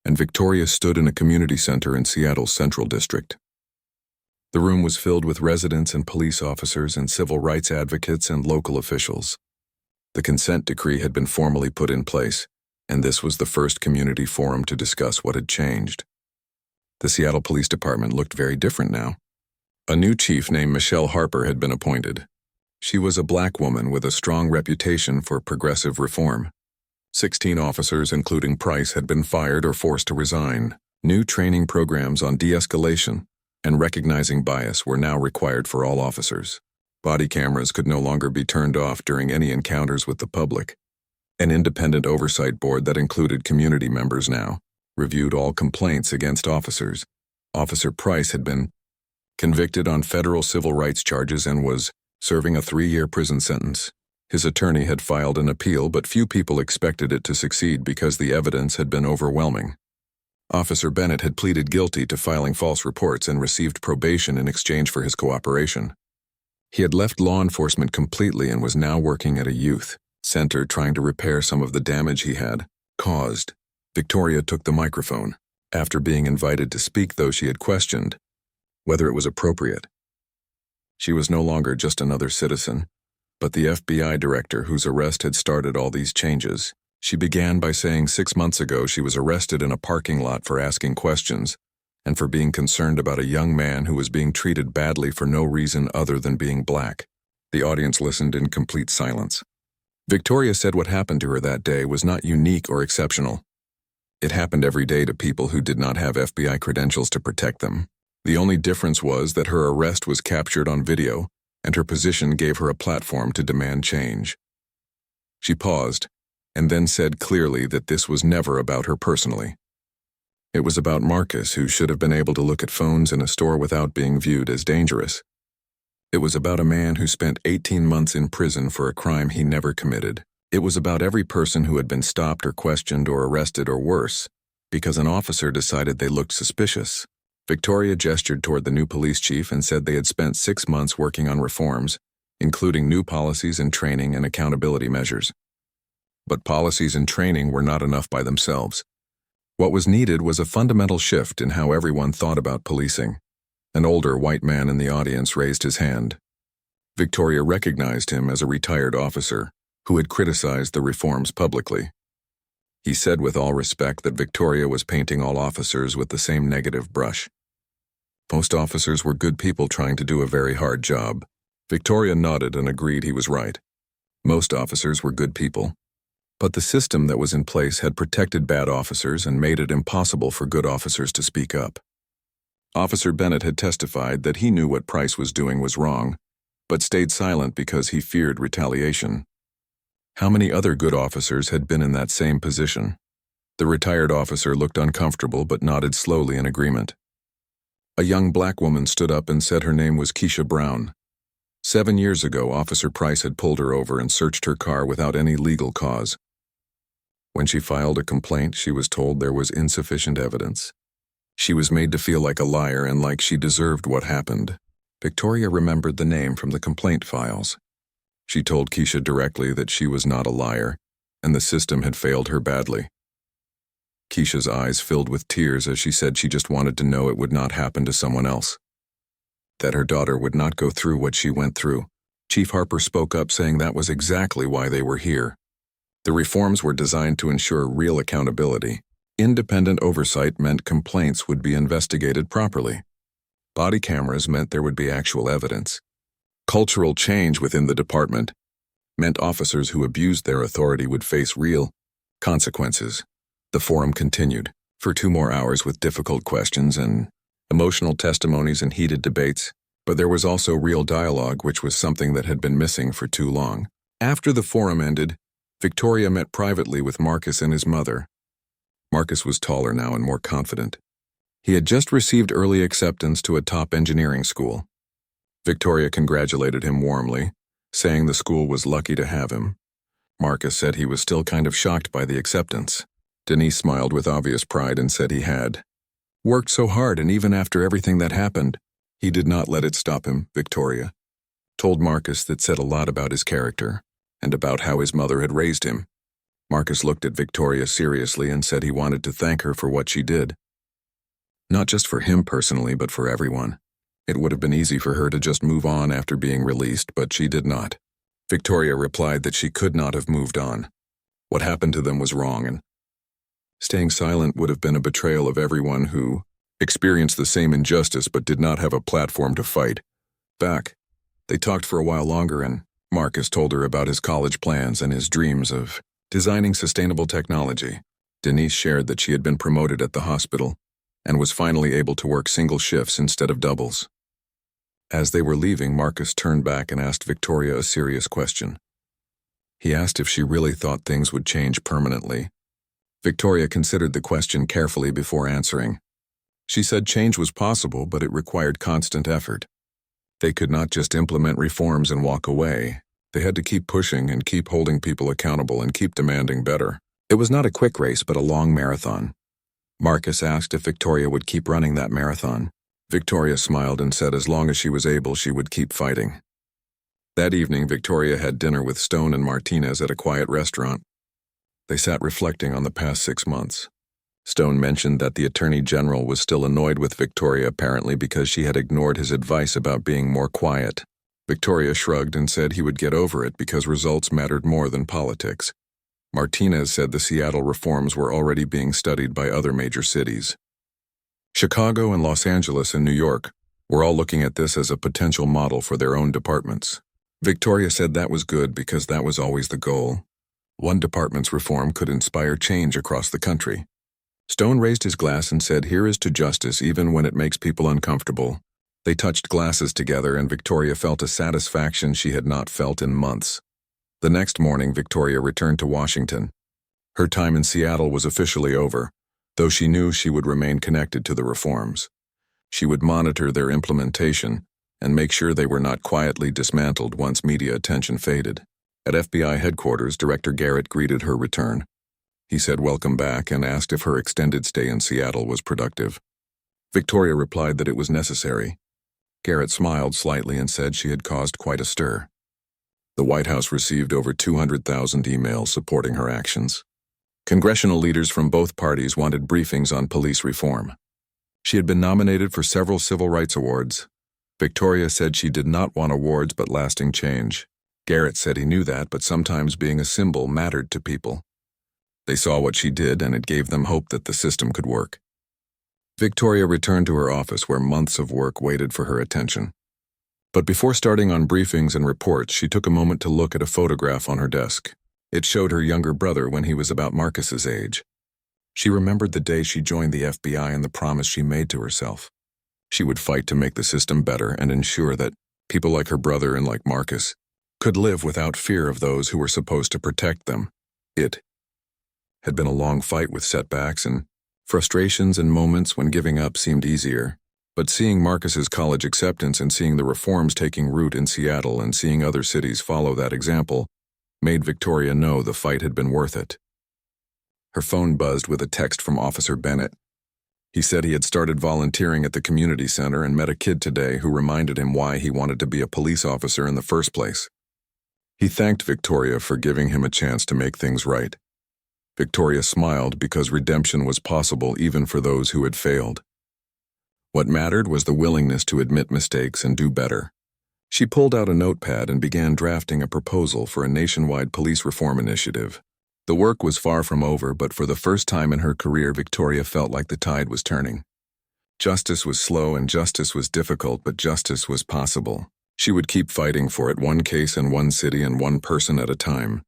and Victoria stood in a community center in Seattle's Central District. The room was filled with residents and police officers and civil rights advocates and local officials. The consent decree had been formally put in place, and this was the first community forum to discuss what had changed. The Seattle Police Department looked very different now. A new chief named Michelle Harper had been appointed. She was a black woman with a strong reputation for progressive reform. 16 officers, including Price, had been fired or forced to resign. New training programs on de-escalation and recognizing bias were now required for all officers. Body cameras could no longer be turned off during any encounters with the public. An independent oversight board that included community members now reviewed all complaints against officers. Officer Price had been convicted on federal civil rights charges and was serving a 3-year prison sentence. His attorney had filed an appeal, but few people expected it to succeed because the evidence had been overwhelming. Officer Bennett had pleaded guilty to filing false reports and received probation in exchange for his cooperation. He had left law enforcement completely and was now working at a youth center trying to repair some of the damage he had caused. Victoria took the microphone, after being invited to speak, though she had questioned whether it was appropriate. She was no longer just another citizen, but the FBI director whose arrest had started all these changes. She began by saying 6 months ago she was arrested in a parking lot for asking questions and for being concerned about a young man who was being treated badly for no reason other than being black. The audience listened in complete silence. Victoria said what happened to her that day was not unique or exceptional. It happened every day to people who did not have FBI credentials to protect them. The only difference was that her arrest was captured on video, and her position gave her a platform to demand change. She paused, and then said clearly that this was never about her personally. It was about Marcus, who should have been able to look at phones in a store without being viewed as dangerous. It was about a man who spent 18 months in prison for a crime he never committed. It was about every person who had been stopped or questioned or arrested or worse, because an officer decided they looked suspicious. Victoria gestured toward the new police chief and said they had spent 6 months working on reforms, including new policies and training and accountability measures. But policies and training were not enough by themselves. What was needed was a fundamental shift in how everyone thought about policing. An older white man in the audience raised his hand. Victoria recognized him as a retired officer who had criticized the reforms publicly. He said with all respect that Victoria was painting all officers with the same negative brush. Most officers were good people trying to do a very hard job. Victoria nodded and agreed he was right. Most officers were good people. But the system that was in place had protected bad officers and made it impossible for good officers to speak up. Officer Bennett had testified that he knew what Price was doing was wrong, but stayed silent because he feared retaliation. How many other good officers had been in that same position? The retired officer looked uncomfortable but nodded slowly in agreement. A young black woman stood up and said her name was Keisha Brown. 7 years ago, Officer Price had pulled her over and searched her car without any legal cause. When she filed a complaint, she was told there was insufficient evidence. She was made to feel like a liar and like she deserved what happened. Victoria remembered the name from the complaint files. She told Keisha directly that she was not a liar, and the system had failed her badly. Keisha's eyes filled with tears as she said she just wanted to know it would not happen to someone else. That her daughter would not go through what she went through. Chief Harper spoke up saying that was exactly why they were here. The reforms were designed to ensure real accountability. Independent oversight meant complaints would be investigated properly. Body cameras meant there would be actual evidence. Cultural change within the department meant officers who abused their authority would face real consequences. The forum continued for 2 more hours with difficult questions and emotional testimonies and heated debates, but there was also real dialogue, which was something that had been missing for too long. After the forum ended, Victoria met privately with Marcus and his mother. Marcus was taller now and more confident. He had just received early acceptance to a top engineering school. Victoria congratulated him warmly, saying the school was lucky to have him. Marcus said he was still kind of shocked by the acceptance. Denise smiled with obvious pride and said he had worked so hard, and even after everything that happened, he did not let it stop him. Victoria told Marcus that said a lot about his character and about how his mother had raised him. Marcus looked at Victoria seriously and said he wanted to thank her for what she did. Not just for him personally, but for everyone. It would have been easy for her to just move on after being released, but she did not. Victoria replied that she could not have moved on. What happened to them was wrong, and staying silent would have been a betrayal of everyone who experienced the same injustice but did not have a platform to fight back. They talked for a while longer, and Marcus told her about his college plans and his dreams of designing sustainable technology. Denise shared that she had been promoted at the hospital and was finally able to work single shifts instead of doubles. As they were leaving, Marcus turned back and asked Victoria a serious question. He asked if she really thought things would change permanently. Victoria considered the question carefully before answering. She said change was possible, but it required constant effort. They could not just implement reforms and walk away. They had to keep pushing and keep holding people accountable and keep demanding better. It was not a quick race, but a long marathon. Marcus asked if Victoria would keep running that marathon. Victoria smiled and said as long as she was able, she would keep fighting. That evening, Victoria had dinner with Stone and Martinez at a quiet restaurant. They sat reflecting on the past 6 months. Stone mentioned that the Attorney General was still annoyed with Victoria apparently because she had ignored his advice about being more quiet. Victoria shrugged and said he would get over it because results mattered more than politics. Martinez said the Seattle reforms were already being studied by other major cities. Chicago and Los Angeles and New York were all looking at this as a potential model for their own departments. Victoria said that was good because that was always the goal. One department's reform could inspire change across the country. Stone raised his glass and said, "Here is to justice even when it makes people uncomfortable." They touched glasses together and Victoria felt a satisfaction she had not felt in months. The next morning, Victoria returned to Washington. Her time in Seattle was officially over, though she knew she would remain connected to the reforms. She would monitor their implementation and make sure they were not quietly dismantled once media attention faded. At FBI headquarters, Director Garrett greeted her return. He said welcome back and asked if her extended stay in Seattle was productive. Victoria replied that it was necessary. Garrett smiled slightly and said she had caused quite a stir. The White House received over 200,000 emails supporting her actions. Congressional leaders from both parties wanted briefings on police reform. She had been nominated for several civil rights awards. Victoria said she did not want awards but lasting change. Garrett said he knew that, but sometimes being a symbol mattered to people. They saw what she did, and it gave them hope that the system could work. Victoria returned to her office where months of work waited for her attention. But before starting on briefings and reports, she took a moment to look at a photograph on her desk. It showed her younger brother when he was about Marcus's age. She remembered the day she joined the FBI and the promise she made to herself. She would fight to make the system better and ensure that people like her brother and like Marcus could live without fear of those who were supposed to protect them. It had been a long fight with setbacks and frustrations and moments when giving up seemed easier. But seeing Marcus's college acceptance and seeing the reforms taking root in Seattle and seeing other cities follow that example made Victoria know the fight had been worth it. Her phone buzzed with a text from Officer Bennett. He said he had started volunteering at the community center and met a kid today who reminded him why he wanted to be a police officer in the first place. He thanked Victoria for giving him a chance to make things right. Victoria smiled because redemption was possible even for those who had failed. What mattered was the willingness to admit mistakes and do better. She pulled out a notepad and began drafting a proposal for a nationwide police reform initiative. The work was far from over, but for the first time in her career, Victoria felt like the tide was turning. Justice was slow and justice was difficult, but justice was possible. She would keep fighting for it, one case in one city and one person at a time.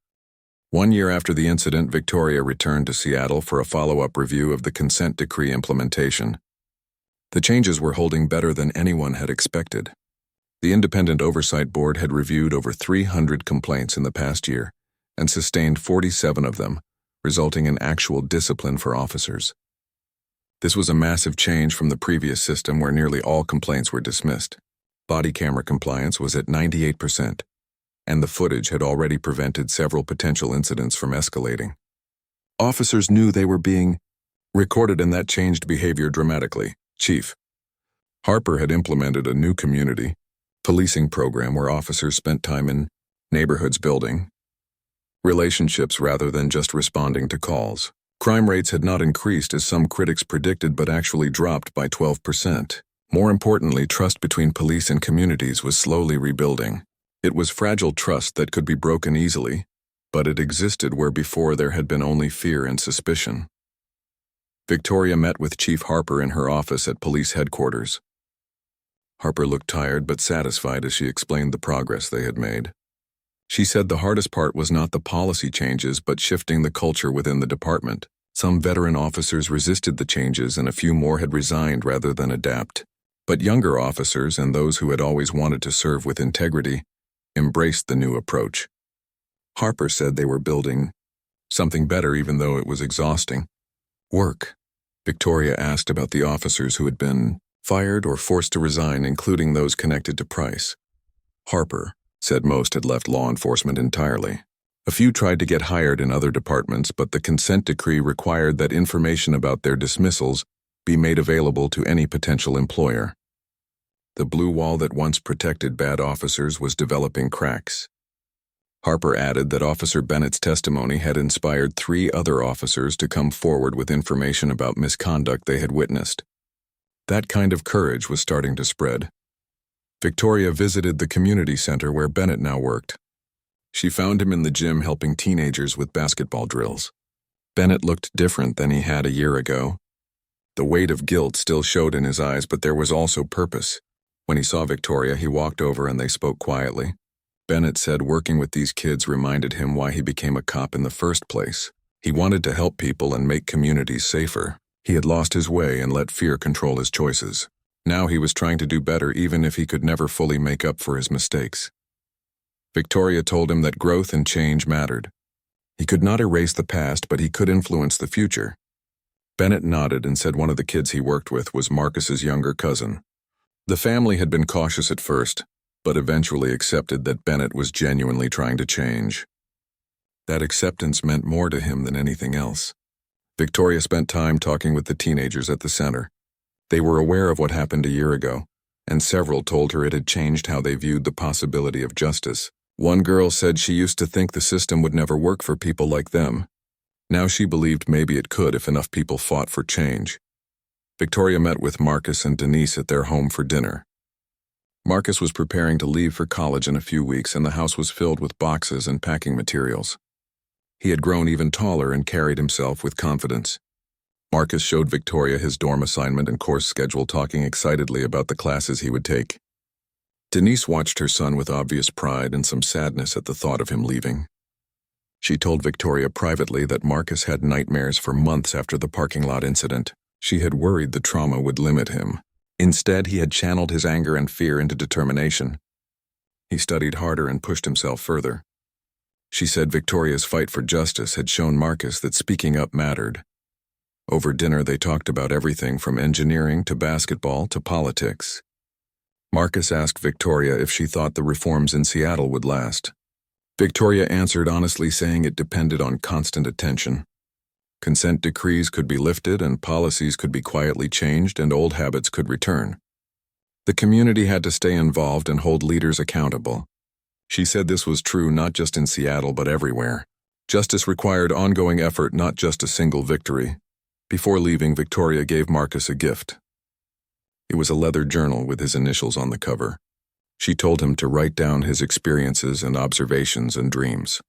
1 year after the incident, Victoria returned to Seattle for a follow-up review of the consent decree implementation. The changes were holding better than anyone had expected. The Independent Oversight Board had reviewed over 300 complaints in the past year and sustained 47 of them, resulting in actual discipline for officers. This was a massive change from the previous system where nearly all complaints were dismissed. Body camera compliance was at 98%, and the footage had already prevented several potential incidents from escalating. Officers knew they were being recorded, and that changed behavior dramatically. Chief Harper had implemented a new community policing program where officers spent time in neighborhoods building relationships rather than just responding to calls. Crime rates had not increased as some critics predicted, but actually dropped by 12%. More importantly, trust between police and communities was slowly rebuilding. It was fragile trust that could be broken easily, but it existed where before there had been only fear and suspicion. Victoria met with Chief Harper in her office at police headquarters. Harper looked tired but satisfied as she explained the progress they had made. She said the hardest part was not the policy changes but shifting the culture within the department. Some veteran officers resisted the changes and a few more had resigned rather than adapt. But younger officers and those who had always wanted to serve with integrity embraced the new approach. Harper said they were building something better even though it was exhausting. Work. Victoria asked about the officers who had been fired or forced to resign, including those connected to Price. Harper said most had left law enforcement entirely. A few tried to get hired in other departments, but the consent decree required that information about their dismissals be made available to any potential employer. The blue wall that once protected bad officers was developing cracks. Harper added that Officer Bennett's testimony had inspired 3 other officers to come forward with information about misconduct they had witnessed. That kind of courage was starting to spread. Victoria visited the community center where Bennett now worked. She found him in the gym helping teenagers with basketball drills. Bennett looked different than he had a year ago. The weight of guilt still showed in his eyes, but there was also purpose. When he saw Victoria, he walked over and they spoke quietly. Bennett said working with these kids reminded him why he became a cop in the first place. He wanted to help people and make communities safer. He had lost his way and let fear control his choices. Now he was trying to do better even if he could never fully make up for his mistakes. Victoria told him that growth and change mattered. He could not erase the past, but he could influence the future. Bennett nodded and said one of the kids he worked with was Marcus's younger cousin. The family had been cautious at first, but eventually accepted that Bennett was genuinely trying to change. That acceptance meant more to him than anything else. Victoria spent time talking with the teenagers at the center. They were aware of what happened a year ago, and several told her it had changed how they viewed the possibility of justice. One girl said she used to think the system would never work for people like them. Now she believed maybe it could if enough people fought for change. Victoria met with Marcus and Denise at their home for dinner. Marcus was preparing to leave for college in a few weeks, and the house was filled with boxes and packing materials. He had grown even taller and carried himself with confidence. Marcus showed Victoria his dorm assignment and course schedule, talking excitedly about the classes he would take. Denise watched her son with obvious pride and some sadness at the thought of him leaving. She told Victoria privately that Marcus had nightmares for months after the parking lot incident. She had worried the trauma would limit him. Instead, he had channeled his anger and fear into determination. He studied harder and pushed himself further. She said Victoria's fight for justice had shown Marcus that speaking up mattered. Over dinner, they talked about everything from engineering to basketball to politics. Marcus asked Victoria if she thought the reforms in Seattle would last. Victoria answered honestly, saying it depended on constant attention. Consent decrees could be lifted and policies could be quietly changed and old habits could return. The community had to stay involved and hold leaders accountable. She said this was true not just in Seattle but everywhere. Justice required ongoing effort, not just a single victory. Before leaving, Victoria gave Marcus a gift. It was a leather journal with his initials on the cover. She told him to write down his experiences and observations and dreams.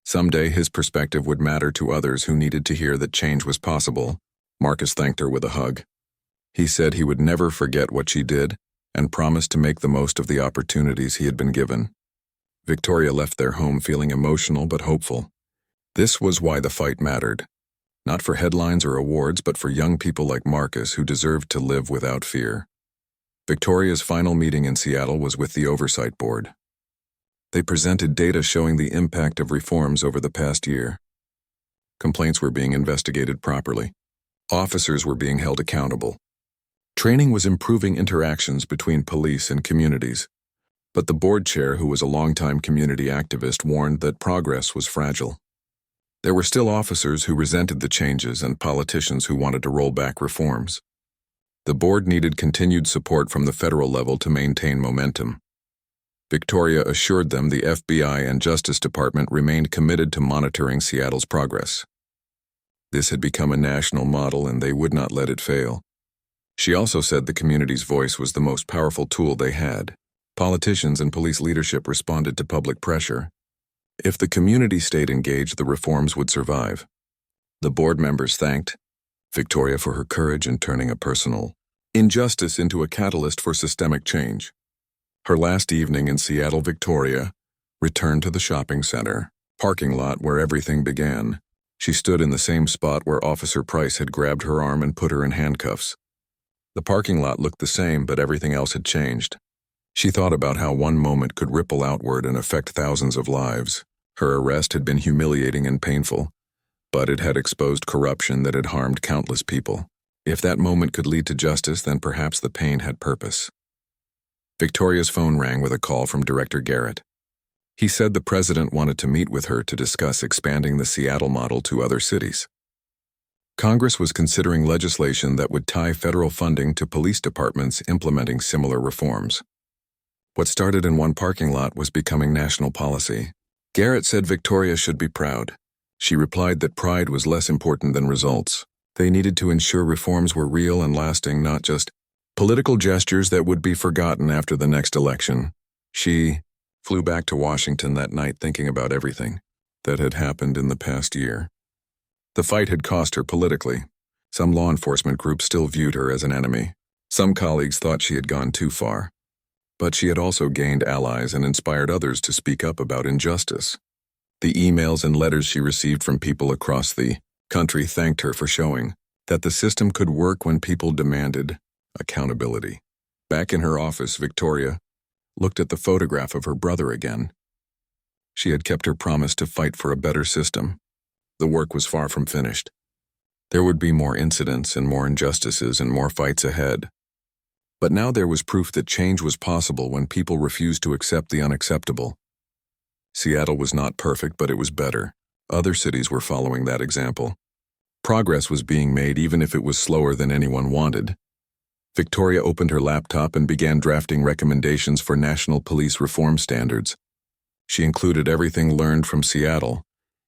Someday his perspective would matter to others who needed to hear that change was possible. Marcus thanked her with a hug. He said he would never forget what she did and promised to make the most of the opportunities he had been given. Victoria left their home feeling emotional but hopeful. This was why the fight mattered. Not for headlines or awards, but for young people like Marcus who deserved to live without fear. Victoria's final meeting in Seattle was with the Oversight Board. They presented data showing the impact of reforms over the past year. Complaints were being investigated properly. Officers were being held accountable. Training was improving interactions between police and communities. But the board chair, who was a longtime community activist, warned that progress was fragile. There were still officers who resented the changes and politicians who wanted to roll back reforms. The board needed continued support from the federal level to maintain momentum. Victoria assured them the FBI and Justice Department remained committed to monitoring Seattle's progress. This had become a national model and they would not let it fail. She also said the community's voice was the most powerful tool they had. Politicians and police leadership responded to public pressure. If the community stayed engaged, the reforms would survive. The board members thanked Victoria for her courage in turning a personal injustice into a catalyst for systemic change. Her last evening in Seattle, Victoria returned to the shopping center parking lot where everything began. She stood in the same spot where Officer Price had grabbed her arm and put her in handcuffs. The parking lot looked the same, but everything else had changed. She thought about how one moment could ripple outward and affect thousands of lives. Her arrest had been humiliating and painful, but it had exposed corruption that had harmed countless people. If that moment could lead to justice, then perhaps the pain had purpose. Victoria's phone rang with a call from Director Garrett. He said the president wanted to meet with her to discuss expanding the Seattle model to other cities. Congress was considering legislation that would tie federal funding to police departments implementing similar reforms. What started in one parking lot was becoming national policy. Garrett said Victoria should be proud. She replied that pride was less important than results. They needed to ensure reforms were real and lasting, not just political gestures that would be forgotten after the next election. She flew back to Washington that night thinking about everything that had happened in the past year. The fight had cost her politically. Some law enforcement groups still viewed her as an enemy. Some colleagues thought she had gone too far. But she had also gained allies and inspired others to speak up about injustice. The emails and letters she received from people across the country thanked her for showing that the system could work when people demanded accountability. Back in her office, Victoria looked at the photograph of her brother again. She had kept her promise to fight for a better system. The work was far from finished. There would be more incidents and more injustices and more fights ahead. But now there was proof that change was possible when people refused to accept the unacceptable. Seattle was not perfect, but it was better. Other cities were following that example. Progress was being made even if it was slower than anyone wanted. Victoria opened her laptop and began drafting recommendations for national police reform standards. She included everything learned from Seattle,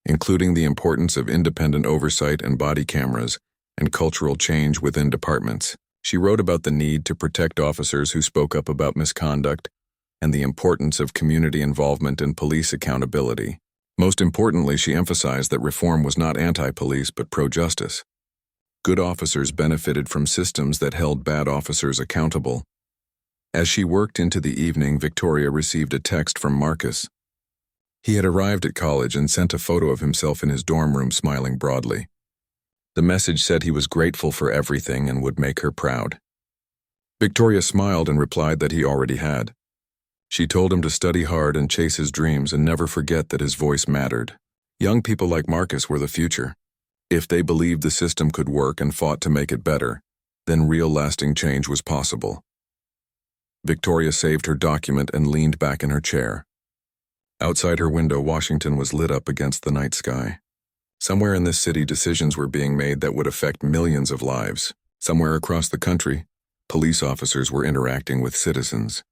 including the importance of independent oversight and body cameras, and cultural change within departments. She wrote about the need to protect officers who spoke up about misconduct and the importance of community involvement and police accountability. Most importantly, she emphasized that reform was not anti-police but pro-justice. Good officers benefited from systems that held bad officers accountable. As she worked into the evening, Victoria received a text from Marcus. He had arrived at college and sent a photo of himself in his dorm room smiling broadly. The message said he was grateful for everything and would make her proud. Victoria smiled and replied that he already had. She told him to study hard and chase his dreams and never forget that his voice mattered. Young people like Marcus were the future. If they believed the system could work and fought to make it better, then real lasting change was possible. Victoria saved her document and leaned back in her chair. Outside her window, Washington was lit up against the night sky. Somewhere in this city, decisions were being made that would affect millions of lives. Somewhere across the country, police officers were interacting with citizens.